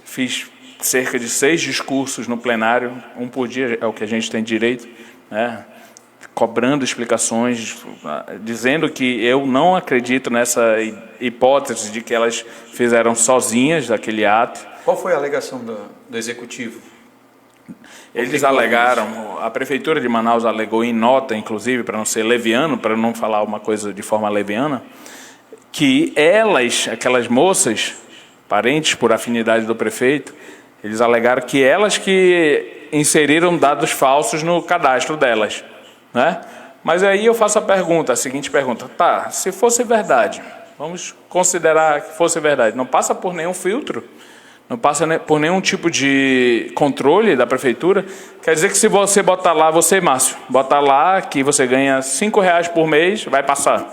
Fiz cerca de 6 discursos no plenário, um por dia é o que a gente tem direito, né? Cobrando explicações, dizendo que eu não acredito nessa hipótese de que elas fizeram sozinhas aquele ato. Qual foi a alegação do Executivo? Eles alegaram, a Prefeitura de Manaus alegou em nota, inclusive, para não ser leviano, para não falar uma coisa de forma leviana, que aquelas moças, parentes por afinidade do prefeito, eles alegaram que elas que inseriram dados falsos no cadastro delas, né? Mas aí eu faço a seguinte pergunta, tá, se fosse verdade, vamos considerar que fosse verdade, não passa por nenhum filtro? Não passa por nenhum tipo de controle da prefeitura? Quer dizer que se você botar lá, Márcio, botar lá que você ganha R$5 por mês, vai passar.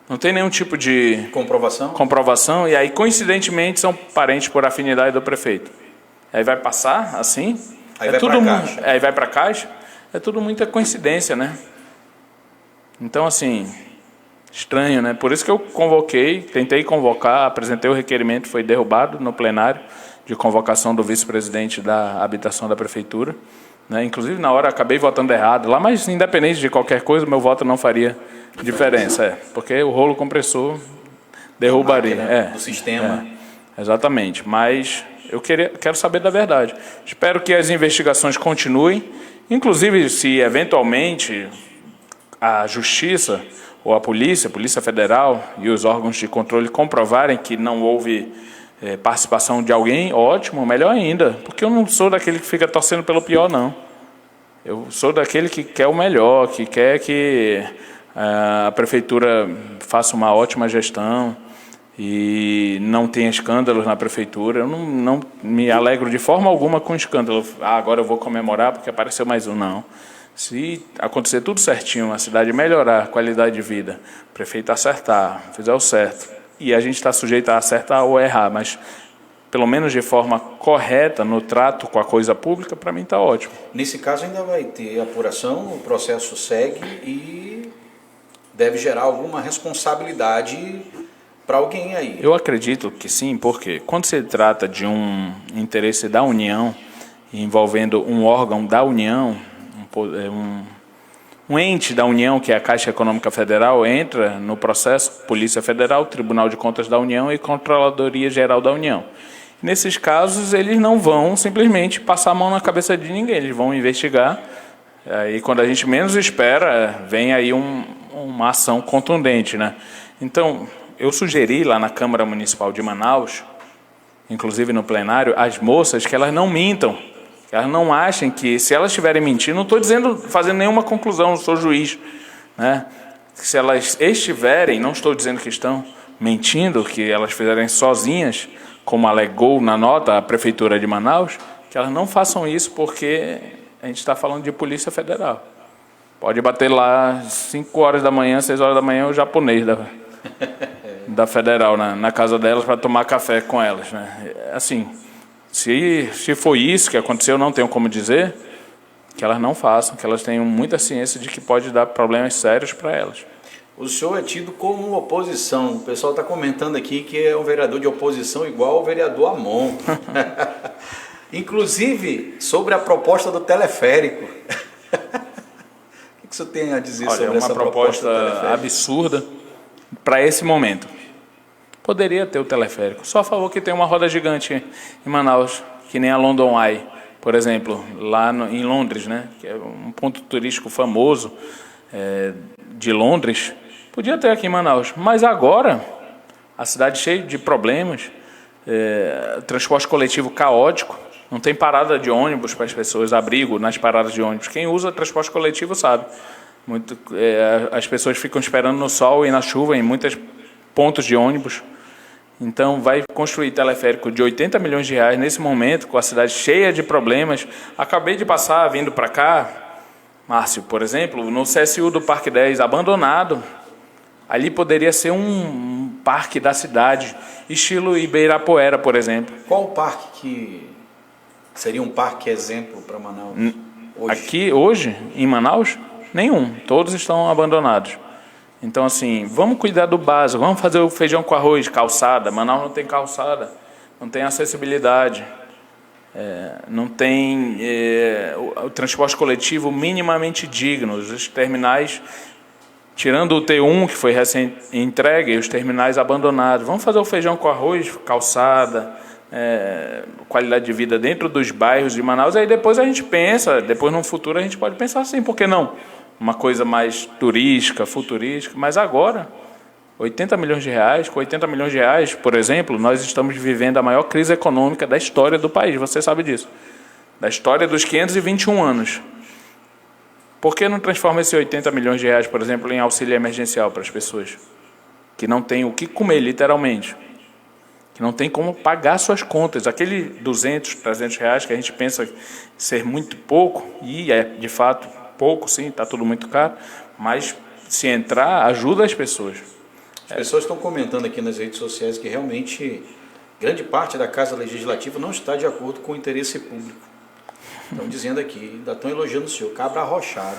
Não tem nenhum tipo de comprovação, e aí, coincidentemente, são parentes por afinidade do prefeito. Aí vai passar assim? Aí vai para a Caixa? É tudo muita coincidência, né? Então, assim, estranho, né? Por isso que eu tentei convocar, apresentei o requerimento, foi derrubado no plenário de convocação do vice-presidente da habitação da prefeitura, né? Inclusive, na hora, acabei votando errado lá, mas independente de qualquer coisa, meu voto não faria diferença, porque o rolo compressor derrubaria. Do sistema. Exatamente, mas eu quero saber da verdade. Espero que as investigações continuem, inclusive se eventualmente a Justiça ou a Polícia Federal e os órgãos de controle comprovarem que não houve participação de alguém, ótimo, melhor ainda, porque eu não sou daquele que fica torcendo pelo pior, não. Eu sou daquele que quer o melhor, que quer que a prefeitura faça uma ótima gestão e não tenha escândalos na prefeitura. Eu não me alegro de forma alguma com escândalo. Agora eu vou comemorar porque apareceu mais um, não. Se acontecer tudo certinho, a cidade melhorar a qualidade de vida, o prefeito acertar, fizer o certo, e a gente está sujeito a acertar ou errar, mas pelo menos de forma correta no trato com a coisa pública, para mim está ótimo. Nesse caso ainda vai ter apuração, o processo segue e deve gerar alguma responsabilidade para alguém aí. Eu acredito que sim, porque quando se trata de um interesse da União, envolvendo um órgão da União, um ente da União, que é a Caixa Econômica Federal, entra no processo, Polícia Federal, Tribunal de Contas da União e Controladoria Geral da União. Nesses casos, eles não vão simplesmente passar a mão na cabeça de ninguém, eles vão investigar, e quando a gente menos espera, vem aí uma ação contundente, né? Então, eu sugeri lá na Câmara Municipal de Manaus, inclusive no plenário, às moças que elas não mintam, Que elas não achem que, se elas estiverem mentindo, não estou dizendo, fazendo nenhuma conclusão, não sou juiz, né? Se elas estiverem, não estou dizendo que estão mentindo, que elas fizerem sozinhas, como alegou na nota a Prefeitura de Manaus, que elas não façam isso, porque a gente está falando de Polícia Federal. Pode bater lá 5 horas da manhã, 6 horas da manhã, o japonês da Federal na casa delas para tomar café com elas, né? Assim, se foi isso que aconteceu, não tenho como dizer, que elas não façam, que elas tenham muita ciência de que pode dar problemas sérios para elas. O senhor é tido como oposição. O pessoal está comentando aqui que é um vereador de oposição igual ao vereador Amon. Inclusive, sobre a proposta do teleférico. O que o senhor tem a dizer sobre essa proposta? É uma proposta absurda para esse momento. Poderia ter o teleférico. Só a favor que tem uma roda gigante em Manaus, que nem a London Eye, por exemplo, lá em Londres, né? Que é um ponto turístico famoso de Londres. Podia ter aqui em Manaus, mas agora a cidade cheia de problemas, transporte coletivo caótico, não tem parada de ônibus para as pessoas, abrigo nas paradas de ônibus. Quem usa transporte coletivo sabe. As pessoas ficam esperando no sol e na chuva em muitos pontos de ônibus. Então vai construir teleférico de 80 milhões de reais nesse momento, com a cidade cheia de problemas. Acabei de passar, vindo para cá, Márcio, por exemplo, no CSU do Parque 10, abandonado. Ali poderia ser um parque da cidade, estilo Ibirapuera, por exemplo. Qual o parque que seria um parque exemplo para Manaus hoje? Aqui, hoje, em Manaus, nenhum. Todos estão abandonados. Então, assim, vamos cuidar do básico. Vamos fazer o feijão com arroz, calçada. Manaus não tem calçada, não tem acessibilidade. Não tem o transporte coletivo minimamente digno. Os terminais, tirando o T1, que foi recém-entregue, os terminais abandonados. Vamos fazer o feijão com arroz, calçada, qualidade de vida dentro dos bairros de Manaus. Aí depois a gente pensa, depois no futuro a gente pode pensar assim, por que não? Uma coisa mais turística, futurística. Mas agora, 80 milhões de reais, com 80 milhões de reais, por exemplo, nós estamos vivendo a maior crise econômica da história do país, você sabe disso. Da história dos 521 anos. Por que não transforma esses 80 milhões de reais, por exemplo, em auxílio emergencial para as pessoas que não têm o que comer, literalmente? Que não tem como pagar suas contas. Aquele 200, 300 reais que a gente pensa ser muito pouco, e é de fato pouco, sim, está tudo muito caro, mas se entrar, ajuda as pessoas. As pessoas estão comentando aqui nas redes sociais que realmente grande parte da Casa Legislativa não está de acordo com o interesse público. Estão dizendo aqui, ainda estão elogiando o senhor, cabra arrochado.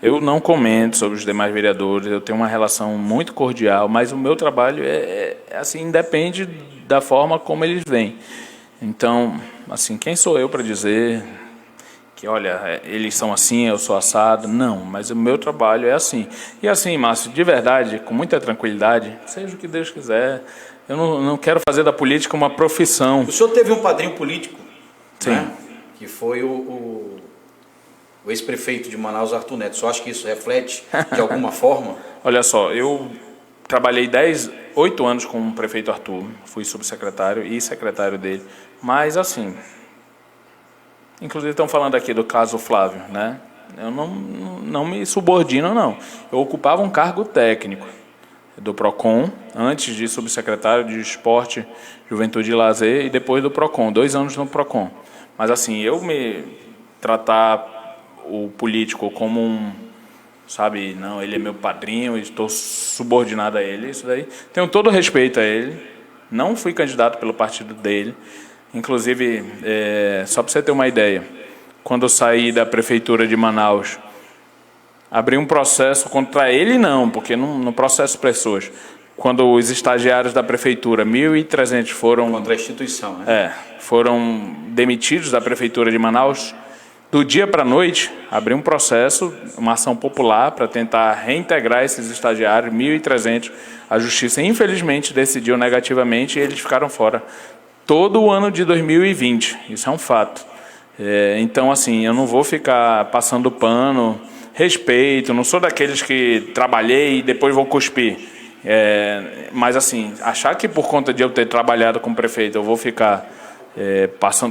Eu não comento sobre os demais vereadores, eu tenho uma relação muito cordial, mas o meu trabalho assim, independe da forma como eles vêm. Então, assim, quem sou eu para dizer que, olha, eles são assim, eu sou assado? Não, mas o meu trabalho é assim. E assim, Márcio, de verdade, com muita tranquilidade, seja o que Deus quiser, eu não quero fazer da política uma profissão. O senhor teve um padrinho político, sim, né? Que foi o ex-prefeito de Manaus, Arthur Neto. Você acha que isso reflete de alguma forma? Olha só, eu trabalhei 8 anos com o prefeito Arthur, fui subsecretário e secretário dele, mas assim, inclusive estão falando aqui do caso Flávio, né? Eu não me subordino, não. Eu ocupava um cargo técnico do PROCON, antes de subsecretário de Esporte, Juventude e Lazer, e depois do PROCON, 2 anos no PROCON. Mas assim, eu me tratar o político como sabe, não, ele é meu padrinho, estou subordinado a ele, isso daí. Tenho todo o respeito a ele, não fui candidato pelo partido dele. Inclusive, só para você ter uma ideia, quando eu saí da prefeitura de Manaus, abri um processo contra ele, não, porque no processo pessoas, quando os estagiários da prefeitura, 1.300 foram... Contra a instituição, né? Foram demitidos da prefeitura de Manaus, do dia para a noite, abri um processo, uma ação popular para tentar reintegrar esses estagiários, 1.300. A justiça, infelizmente, decidiu negativamente e eles ficaram fora todo o ano de 2020. Isso é um fato. Então, assim, eu não vou ficar passando pano, respeito, não sou daqueles que trabalhei e depois vou cuspir. Mas, assim, achar que por conta de eu ter trabalhado com o prefeito eu vou ficar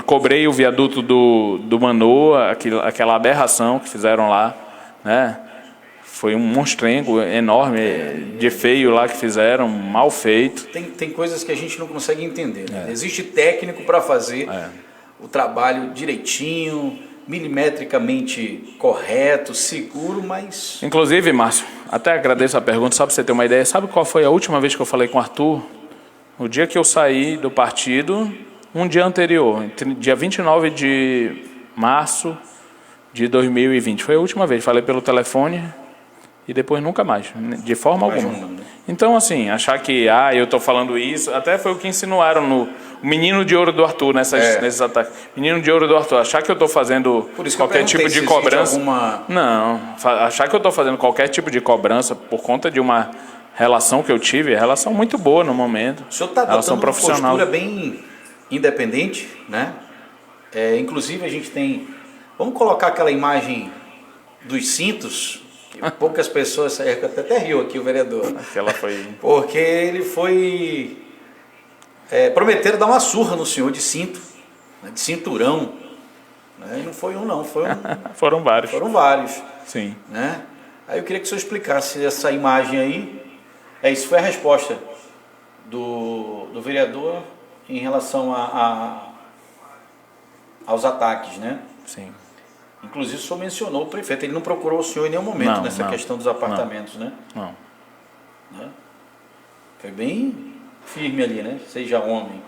Cobrei o viaduto do Manoa, aquela aberração que fizeram lá, né? Foi um monstrengo enorme, de feio lá que fizeram, mal feito. Tem coisas que a gente não consegue entender, né? Existe técnico para fazer o trabalho direitinho, milimetricamente correto, seguro, mas... Inclusive, Márcio, até agradeço a pergunta, só para você ter uma ideia. Sabe qual foi a última vez que eu falei com o Arthur? No dia que eu saí do partido, um dia anterior, dia 29 de março de 2020. Foi a última vez, falei pelo telefone... E depois nunca mais, de forma alguma. Então, assim, achar que eu estou falando isso, até foi o que insinuaram no Menino de Ouro do Arthur, nesses ataques. Menino de Ouro do Arthur, achar que eu estou fazendo qualquer tipo de cobrança. Não, achar que eu estou fazendo qualquer tipo de cobrança por conta de uma relação que eu tive, relação muito boa no momento. O senhor está adotando uma postura bem independente, né? Inclusive, a gente tem... Vamos colocar aquela imagem dos cintos... Poucas pessoas, até riu aqui o vereador. Aquela foi... Porque ele foi... prometeram dar uma surra no senhor de cinto, né, de cinturão. Né, e não foi um não, Foram vários. Foram vários. Sim. Né? Aí eu queria que o senhor explicasse essa imagem aí. Isso foi a resposta do vereador em relação aos ataques, né? Sim. Inclusive, o senhor mencionou o prefeito, ele não procurou o senhor em nenhum momento nessa questão dos apartamentos, né? Não. Né? Foi bem firme ali, né? Seja homem.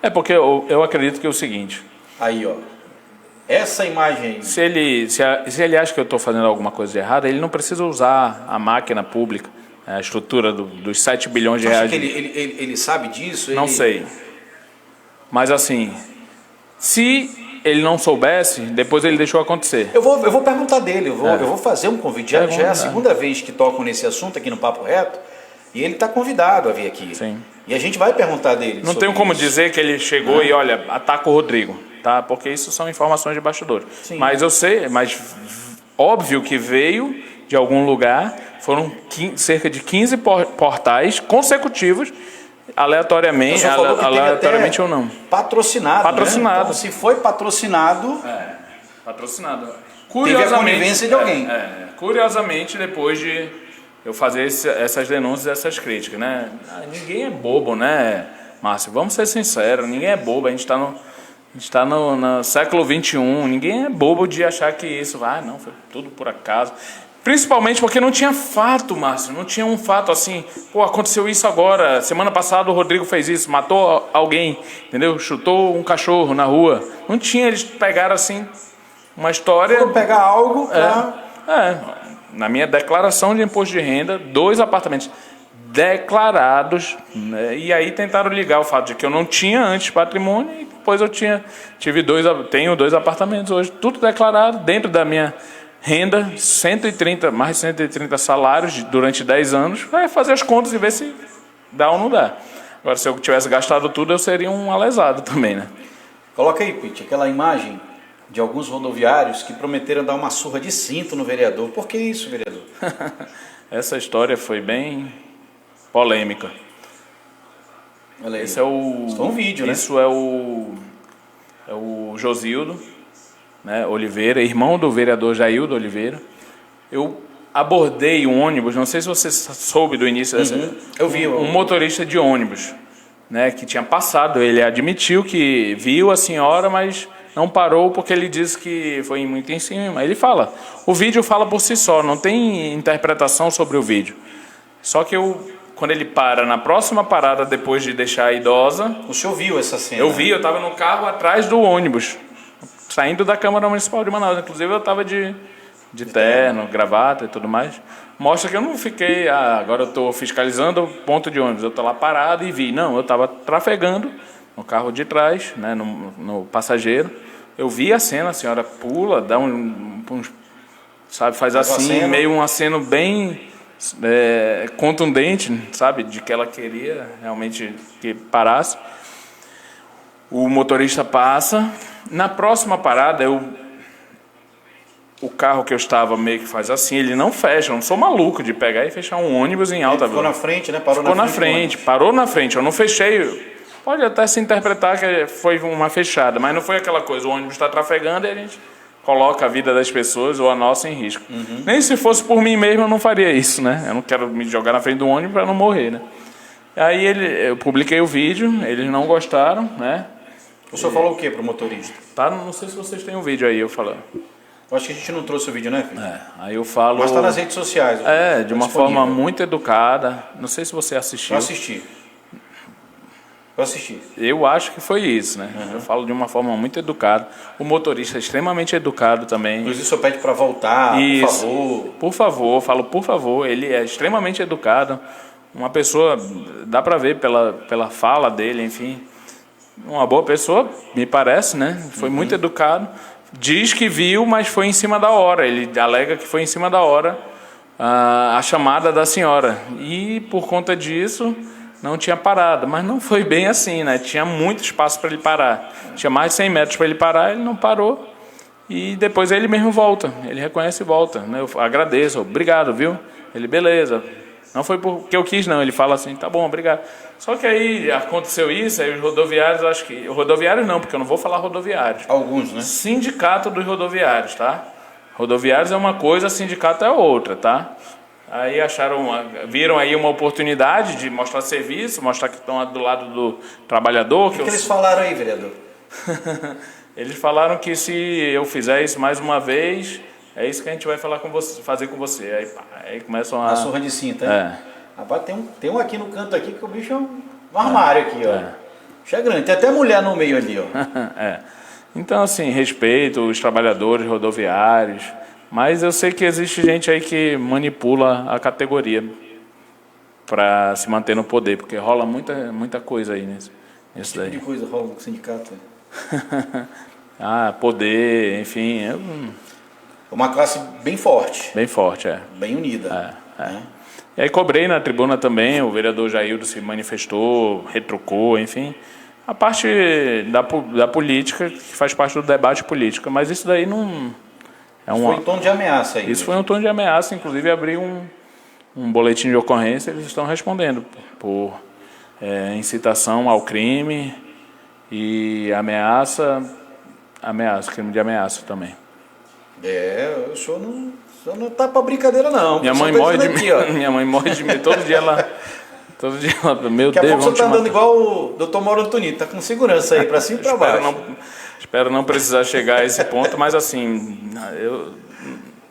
Né? Porque eu acredito que é o seguinte... Aí, ó. Essa imagem aí... Se ele acha que eu estou fazendo alguma coisa de errada, ele não precisa usar a máquina pública, a estrutura dos 7 bilhões de reais. Acha que ele sabe disso? Não sei. Mas, assim, se... ele não soubesse, depois ele deixou acontecer. Eu vou perguntar dele, eu vou fazer um convite. Já é a segunda vez que tocam nesse assunto aqui no Papo Reto, e ele está convidado a vir aqui. Sim. E a gente vai perguntar dele. Não tenho como dizer que ele chegou e, olha, ataca o Rodrigo, tá? Porque isso são informações de bastidores. Sim. Mas eu sei, óbvio que veio de algum lugar, foram cerca de 15 portais consecutivos, aleatoriamente ou não. Patrocinado. Patrocinado. Né? Então, se foi patrocinado... patrocinado. Teve a conivência de alguém. Curiosamente, depois de eu fazer essas denúncias, essas críticas, né? Ninguém é bobo, né, Márcio? Vamos ser sinceros, ninguém é bobo. A gente está no século XXI, ninguém é bobo de achar que isso... não, foi tudo por acaso... Principalmente porque não tinha fato, Márcio. Não tinha um fato assim, aconteceu isso agora. Semana passada o Rodrigo fez isso, matou alguém, entendeu? Chutou um cachorro na rua. Não tinha, eles pegaram assim uma história... Foram pegar algo pra... Na minha declaração de imposto de renda, 2 apartamentos declarados, né? E aí tentaram ligar o fato de que eu não tinha antes patrimônio e depois tenho 2 apartamentos hoje, tudo declarado dentro da minha... renda, mais de 130 salários durante 10 anos, vai fazer as contas e ver se dá ou não dá. Agora, se eu tivesse gastado tudo, eu seria um alesado também, né? Coloca aí, Pete, aquela imagem de alguns rodoviários que prometeram dar uma surra de cinto no vereador. Por que isso, vereador? Essa história foi bem polêmica. Olha aí. Esse é o... Isso foi um vídeo, né? Isso é o Josildo, né, Oliveira, irmão do vereador Jaildo Oliveira. Eu abordei um ônibus, não sei se você soube do início dessa... Eu vi. Um motorista de ônibus, né, que tinha passado. Ele admitiu que viu a senhora, mas não parou porque ele disse que foi muito em cima. Ele fala, o vídeo fala por si só, não tem interpretação sobre o vídeo. Só que quando ele para na próxima parada, depois de deixar a idosa... O senhor viu essa cena? Eu vi, eu estava no carro atrás do ônibus, saindo da Câmara Municipal de Manaus. Inclusive eu estava de terno, gravata e tudo mais. Mostra que eu não fiquei, agora eu estou fiscalizando o ponto de ônibus. Eu estou lá parado e vi. Não, eu estava trafegando no carro de trás, né, no passageiro. Eu vi a cena, a senhora pula, dá sabe, faz assim, meio um aceno bem contundente, sabe, de que ela queria realmente que parasse. O motorista passa. Na próxima parada, o carro que eu estava meio que faz assim, ele não fecha. Eu não sou maluco de pegar e fechar um ônibus em alta velocidade. Ficou na frente, né? Parou na frente. Eu não fechei Pode até se interpretar que foi uma fechada, mas não foi aquela coisa, o ônibus está trafegando e a gente coloca a vida das pessoas ou a nossa em risco. Nem se fosse por mim mesmo eu não faria isso, né? Eu não quero me jogar na frente do ônibus para não morrer, né? Aí eu publiquei o vídeo, eles não gostaram, né? O senhor falou o que pro motorista? Tá, não sei se vocês têm um vídeo aí eu falando. Eu acho que a gente não trouxe o vídeo, né, filho? Aí eu falo... Mas está nas redes sociais. De uma forma muito educada. Não sei se você assistiu. Eu assisti. Eu acho que foi isso, né? Eu falo de uma forma muito educada. O motorista é extremamente educado também. Inclusive o senhor pede para voltar, isso. por favor. Por favor, falo por favor. Ele é extremamente educado. Uma pessoa, dá para ver pela fala dele, enfim. Uma boa pessoa, me parece, né? Foi muito educado. Diz que viu, mas foi em cima da hora. Ele alega que foi em cima da hora a chamada da senhora. E por conta disso, não tinha parado. Mas não foi bem assim, né? Tinha muito espaço para ele parar. Tinha mais de 100 metros para ele parar, ele não parou. E depois ele mesmo volta. Ele reconhece e volta. Né? Eu agradeço, obrigado, viu? Ele, beleza. Não foi porque eu quis, não. Ele fala assim, tá bom, obrigado. Só que aí aconteceu isso, aí os rodoviários, acho que... Rodoviários não, porque eu não vou falar rodoviários. Alguns, né? Sindicato dos rodoviários, tá? Rodoviários é uma coisa, sindicato é outra, tá? Aí viram aí uma oportunidade de mostrar serviço, mostrar que estão do lado do trabalhador. O que eles falaram aí, vereador? Eles falaram que se eu fizer isso mais uma vez... É isso que a gente vai fazer com você. Aí começam a... A surra de cinta, hein? Rapaz, tem um aqui no canto aqui que o bicho é um armário aqui, ó. Bicho é grande. Tem até mulher no meio ali, ó. Então, assim, respeito os trabalhadores rodoviários, mas eu sei que existe gente aí que manipula a categoria para se manter no poder, porque rola muita coisa aí nisso daí. Que coisa rola no sindicato? Poder, enfim... Uma classe bem forte. Bem forte, Bem unida. Né? E aí cobrei na tribuna também, o vereador Jaildo se manifestou, retrucou, enfim. A parte da política, que faz parte do debate político, mas isso daí não... Foi um tom de ameaça aí. Isso foi um tom de ameaça, inclusive abri um boletim de ocorrência, eles estão respondendo por incitação ao crime e crime de ameaça também. O senhor não tá pra brincadeira, não. Minha mãe morre de medo. Minha mãe morre de medo. Todo dia ela, meu Deus. Daqui a pouco você tá andando igual o Dr. Mauro Antonito, tá com segurança aí, pra cima e pra baixo. Espero não precisar chegar a esse ponto, mas assim,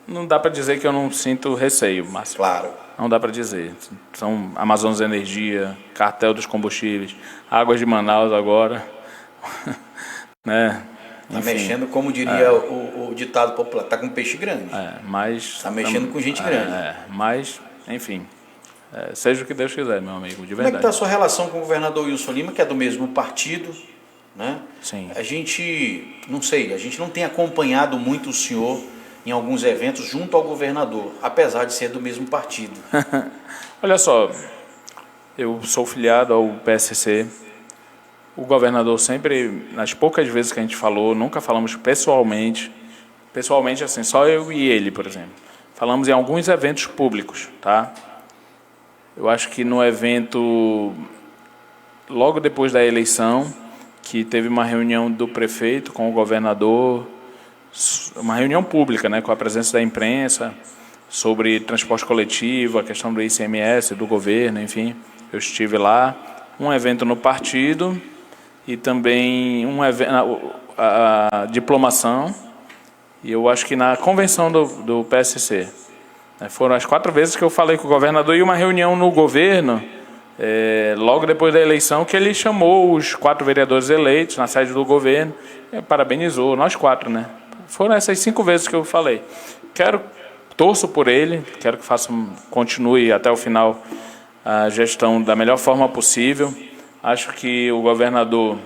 não dá para dizer que eu não sinto receio, Márcio. Claro. Não dá para dizer. São Amazonas Energia, Cartel dos Combustíveis, Águas de Manaus agora, né? Tá mexendo, como diria o ditado popular, tá com peixe grande. Mas... Tá mexendo com gente grande. Mas, enfim, seja o que Deus quiser, meu amigo, de verdade. Como é que está a sua relação com o governador Wilson Lima, que é do mesmo partido, né? Sim. A gente não tem acompanhado muito o senhor em alguns eventos junto ao governador, apesar de ser do mesmo partido. Olha só, eu sou filiado ao PSC. O governador sempre, nas poucas vezes que a gente falou, nunca falamos pessoalmente, assim, só eu e ele, por exemplo. Falamos em alguns eventos públicos, tá? Eu acho que no evento, logo depois da eleição, que teve uma reunião do prefeito com o governador, uma reunião pública, né, com a presença da imprensa, sobre transporte coletivo, a questão do ICMS, do governo, enfim. Eu estive lá, um evento no partido... e também a diplomação, e eu acho que na convenção do PSC. Foram as 4 vezes que eu falei com o governador, e uma reunião no governo, logo depois da eleição, que ele chamou os 4 vereadores eleitos na sede do governo, parabenizou, nós 4, né? Foram essas 5 vezes que eu falei. Torço por ele, quero que continue até o final a gestão da melhor forma possível. Acho que o governador,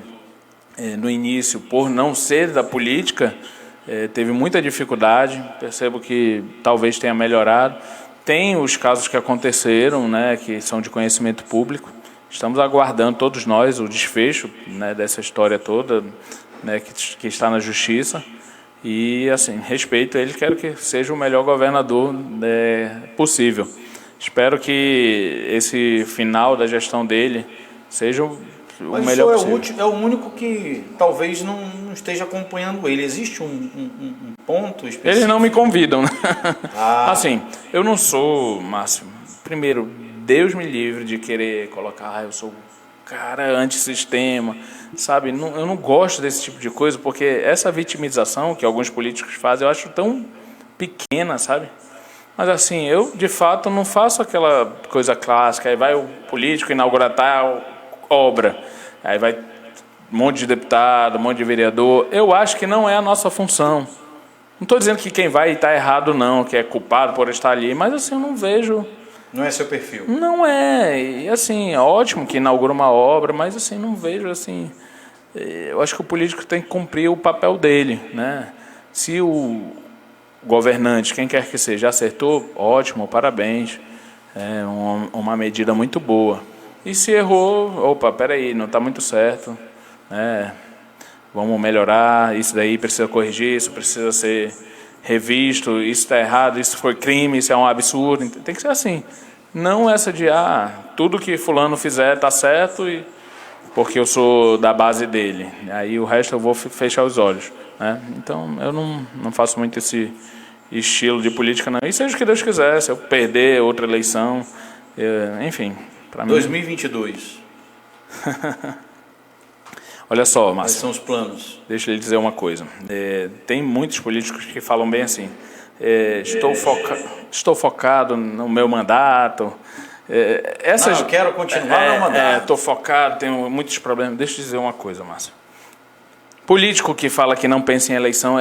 no início, por não ser da política, teve muita dificuldade. Percebo que talvez tenha melhorado. Tem os casos que aconteceram, né, que são de conhecimento público. Estamos aguardando, todos nós, o desfecho, né, dessa história toda, né, que está na justiça. E, assim, respeito ele, quero que seja o melhor governador possível. Espero que esse final da gestão dele o melhor possível. É o único que talvez não esteja acompanhando ele. Existe um ponto específico? Eles não me convidam, né? Assim, eu não sou, Márcio, primeiro, Deus me livre de querer colocar, eu sou cara antissistema, sabe? Eu não gosto desse tipo de coisa, porque essa vitimização que alguns políticos fazem, eu acho tão pequena, sabe? Mas assim, eu de fato não faço aquela coisa clássica, aí vai o político inaugurar tal obra, aí vai um monte de deputado, um monte de vereador. Eu acho que não é a nossa função. Não estou dizendo que quem vai está errado não, que é culpado por estar ali, mas assim, eu não vejo... Não é seu perfil? Não é. E assim, é ótimo que inaugura uma obra, mas assim, não vejo assim... Eu acho que o político tem que cumprir o papel dele, né? Se o governante, quem quer que seja, acertou, ótimo, parabéns. É uma medida muito boa. E se errou, opa, peraí, não está muito certo, vamos melhorar, isso daí precisa corrigir, isso precisa ser revisto, isso está errado, isso foi crime, isso é um absurdo. Tem que ser assim. Não essa de, tudo que fulano fizer está certo e porque eu sou da base dele. Aí o resto eu vou fechar os olhos, né? Então eu não faço muito esse estilo de política, não. E seja o que Deus quiser, se eu perder outra eleição, enfim, para mim... 2022. Olha só, Márcio. Quais são os planos? Deixa eu lhe dizer uma coisa. Tem muitos políticos que falam bem assim, estou focado no meu mandato. Eu quero continuar no mandato. Estou focado, tenho muitos problemas. Deixa eu dizer uma coisa, Márcio. Político que fala que não pensa em eleição,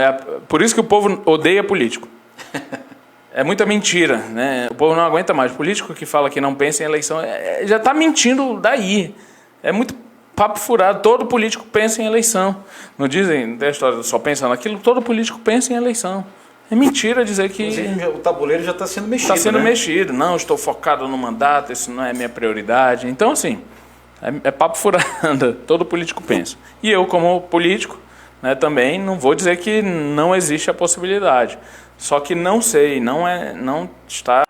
por isso que o povo odeia político. É muita mentira, né? O povo não aguenta mais. Político que fala que não pensa em eleição já está mentindo daí. É muito papo furado. Todo político pensa em eleição. Não dizem, a história só pensa naquilo, todo político pensa em eleição. É mentira dizer que... Inclusive, o tabuleiro já está sendo mexido. Está sendo mexido. Não, estou focado no mandato, isso não é minha prioridade. Então, assim, é papo furado. Todo político pensa. E eu, como político, né, também não vou dizer que não existe a possibilidade. Só que não sei, não está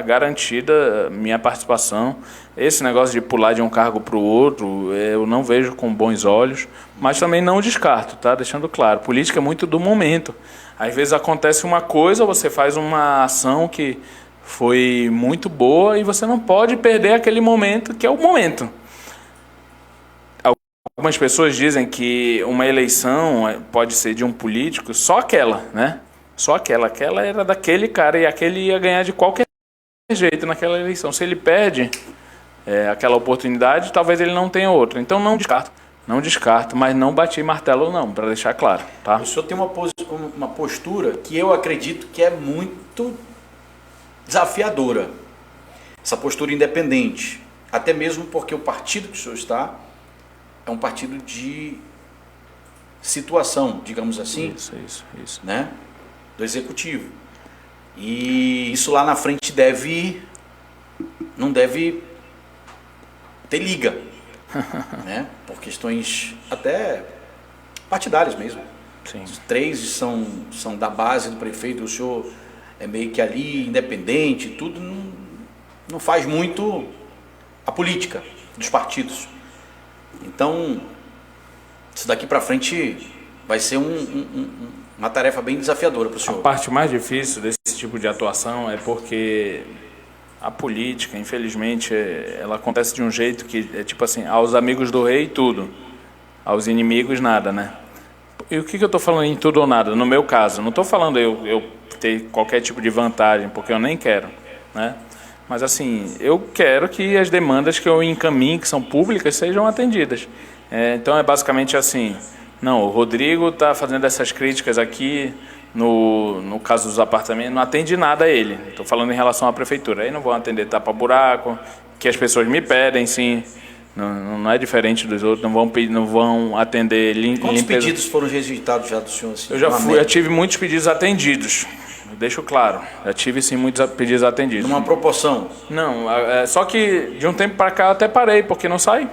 garantida minha participação. Esse negócio de pular de um cargo para o outro, eu não vejo com bons olhos, mas também não descarto, tá? Deixando claro, política é muito do momento. Às vezes acontece uma coisa, você faz uma ação que foi muito boa e você não pode perder aquele momento, que é o momento. Algumas pessoas dizem que uma eleição pode ser de um político, só aquela, né? Só aquela era daquele cara e aquele ia ganhar de qualquer jeito naquela eleição. Se ele perde aquela oportunidade, talvez ele não tenha outra. Então não descarto, mas não bati martelo não, para deixar claro. Tá? O senhor tem uma postura que eu acredito que é muito desafiadora. Essa postura independente. Até mesmo porque o partido que o senhor está é um partido de situação, digamos assim. Isso. Né? Do executivo. E isso lá na frente não deve ter liga, né? Por questões até partidárias mesmo. Sim. Os três são da base do prefeito, o senhor é meio que ali independente, tudo não faz muito a política dos partidos. Então, isso daqui para frente vai ser uma tarefa bem desafiadora para o senhor. A parte mais difícil desse tipo de atuação é porque a política, infelizmente, ela acontece de um jeito que é tipo assim, aos amigos do rei tudo, aos inimigos nada, né? E o que eu estou falando em tudo ou nada? No meu caso, não estou falando eu ter qualquer tipo de vantagem, porque eu nem quero, né? Mas assim, eu quero que as demandas que eu encaminho, que são públicas, sejam atendidas. Então é basicamente assim, não, o Rodrigo está fazendo essas críticas aqui no caso dos apartamentos, não atende nada a ele. Estou falando em relação à prefeitura. Aí não vão atender tapa-buraco, que as pessoas me pedem, sim. Não é diferente dos outros, não vão atender limpeza. Quantos pedidos foram rejeitados já do senhor? Assim, eu tive muitos pedidos atendidos. Deixo claro, já tive sim muitos pedidos atendidos. Numa proporção? Não, só que de um tempo para cá eu até parei, porque não sai.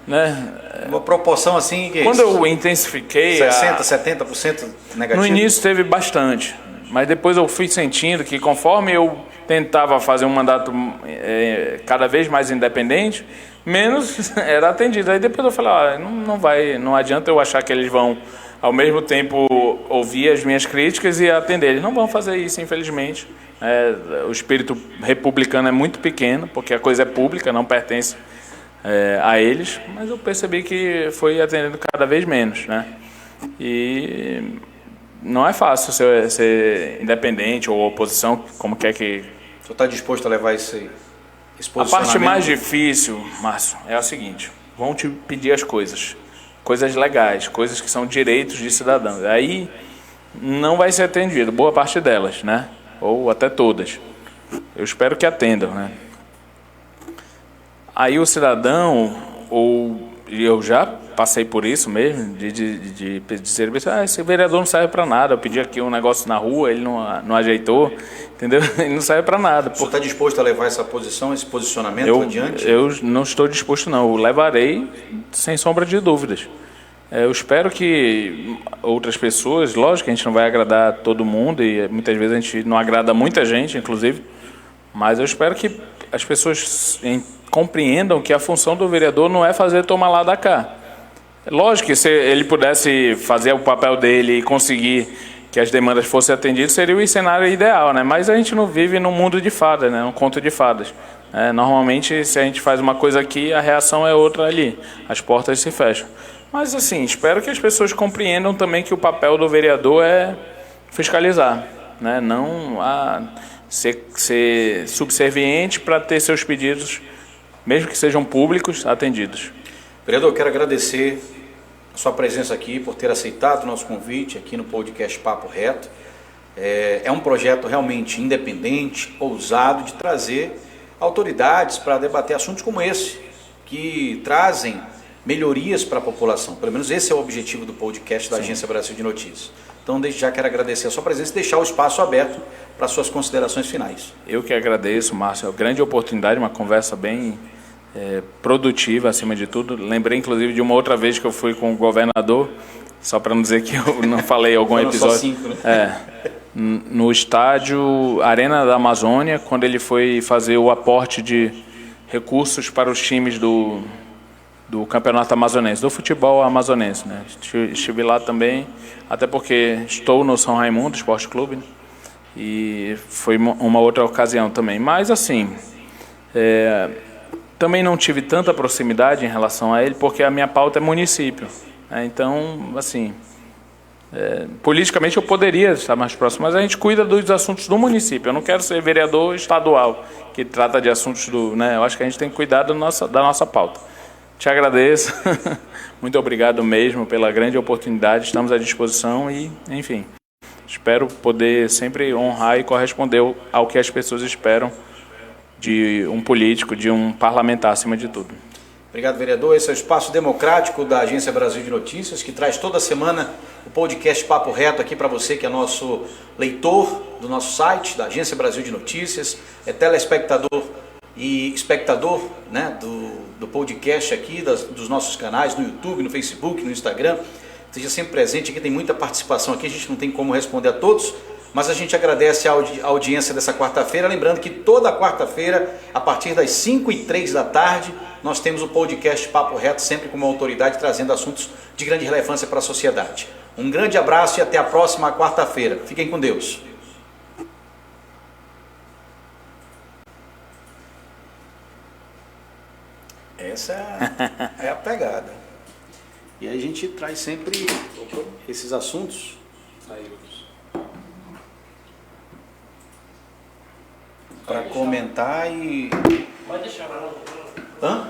Né? Uma proporção assim que... Quando eu intensifiquei... 60%, 70% negativo? No início teve bastante, mas depois eu fui sentindo que conforme eu tentava fazer um mandato cada vez mais independente, menos era atendido. Aí depois eu falei, não adianta eu achar que eles vão, ao mesmo tempo, ouvir as minhas críticas e atender. Eles não vão fazer isso, infelizmente. O espírito republicano é muito pequeno, porque a coisa é pública, não pertence a eles, mas eu percebi que foi atendendo cada vez menos, né? E não é fácil ser independente ou oposição, como quer que... O senhor está disposto a levar esse A posicionamento? parte mais difícil, Márcio, é a seguinte: vão te pedir as coisas legais, coisas que são direitos de cidadão. Aí não vai ser atendido, boa parte delas, né? Ou até todas. Eu espero que atendam, né? Aí o cidadão, ou eu já passei por isso mesmo, de dizer, esse vereador não serve para nada, eu pedi aqui um negócio na rua, ele não ajeitou, entendeu? Ele não serve para nada. O senhor está disposto a levar essa posição, esse posicionamento adiante? Eu não estou disposto, não. Eu levarei sem sombra de dúvidas. Eu espero que outras pessoas, lógico que a gente não vai agradar todo mundo, e muitas vezes a gente não agrada muita gente, inclusive, mas eu espero que as pessoas compreendam que a função do vereador não é fazer tomar lá da cá. Lógico que se ele pudesse fazer o papel dele e conseguir que as demandas fossem atendidas, seria o cenário ideal, né? Mas a gente não vive num mundo de fadas, né? Um conto de fadas. Normalmente, se a gente faz uma coisa aqui, a reação é outra ali. As portas se fecham. Mas, assim, espero que as pessoas compreendam também que o papel do vereador é fiscalizar, né? Não ser subserviente para ter seus pedidos, mesmo que sejam públicos, atendidos. Vereador, quero agradecer a sua presença aqui, por ter aceitado o nosso convite aqui no podcast Papo Reto. É um projeto realmente independente, ousado, de trazer autoridades para debater assuntos como esse, que trazem melhorias para a população. Pelo menos esse é o objetivo do podcast da Agência Brasil de Notícias. Então, desde já quero agradecer a sua presença e deixar o espaço aberto para suas considerações finais. Eu que agradeço, Márcio. É uma grande oportunidade, uma conversa bem produtiva, acima de tudo. Lembrei, inclusive, de uma outra vez que eu fui com o governador, só para não dizer que eu não falei algum episódio. Só 5, né? No estádio Arena da Amazônia, quando ele foi fazer o aporte de recursos para os times do campeonato amazonense, do futebol amazonense, né? Estive lá também, até porque estou no São Raimundo Esporte Clube, né? E foi uma outra ocasião também. Mas, assim, também não tive tanta proximidade em relação a ele, porque a minha pauta é município, né? Então, assim, politicamente eu poderia estar mais próximo, mas a gente cuida dos assuntos do município. Eu não quero ser vereador estadual, que trata de assuntos né? Eu acho que a gente tem que cuidar da nossa pauta. Te agradeço, muito obrigado mesmo pela grande oportunidade, estamos à disposição e, enfim, espero poder sempre honrar e corresponder ao que as pessoas esperam de um político, de um parlamentar, acima de tudo. Obrigado, vereador. Esse é o Espaço Democrático da Agência Brasil de Notícias, que traz toda semana o podcast Papo Reto aqui para você, que é nosso leitor do nosso site, da Agência Brasil de Notícias, é telespectador e espectador, né, do podcast aqui, dos nossos canais no YouTube, no Facebook, no Instagram. Seja sempre presente, aqui tem muita participação aqui, a gente não tem como responder a todos, mas a gente agradece a audiência dessa quarta-feira, lembrando que toda quarta-feira, a partir das 5h03 da tarde, nós temos o podcast Papo Reto, sempre com uma autoridade trazendo assuntos de grande relevância para a sociedade. Um grande abraço e até a próxima quarta-feira. Fiquem com Deus. Essa é a pegada. E aí a gente traz sempre esses assuntos para comentar e... Pode deixar. Hã?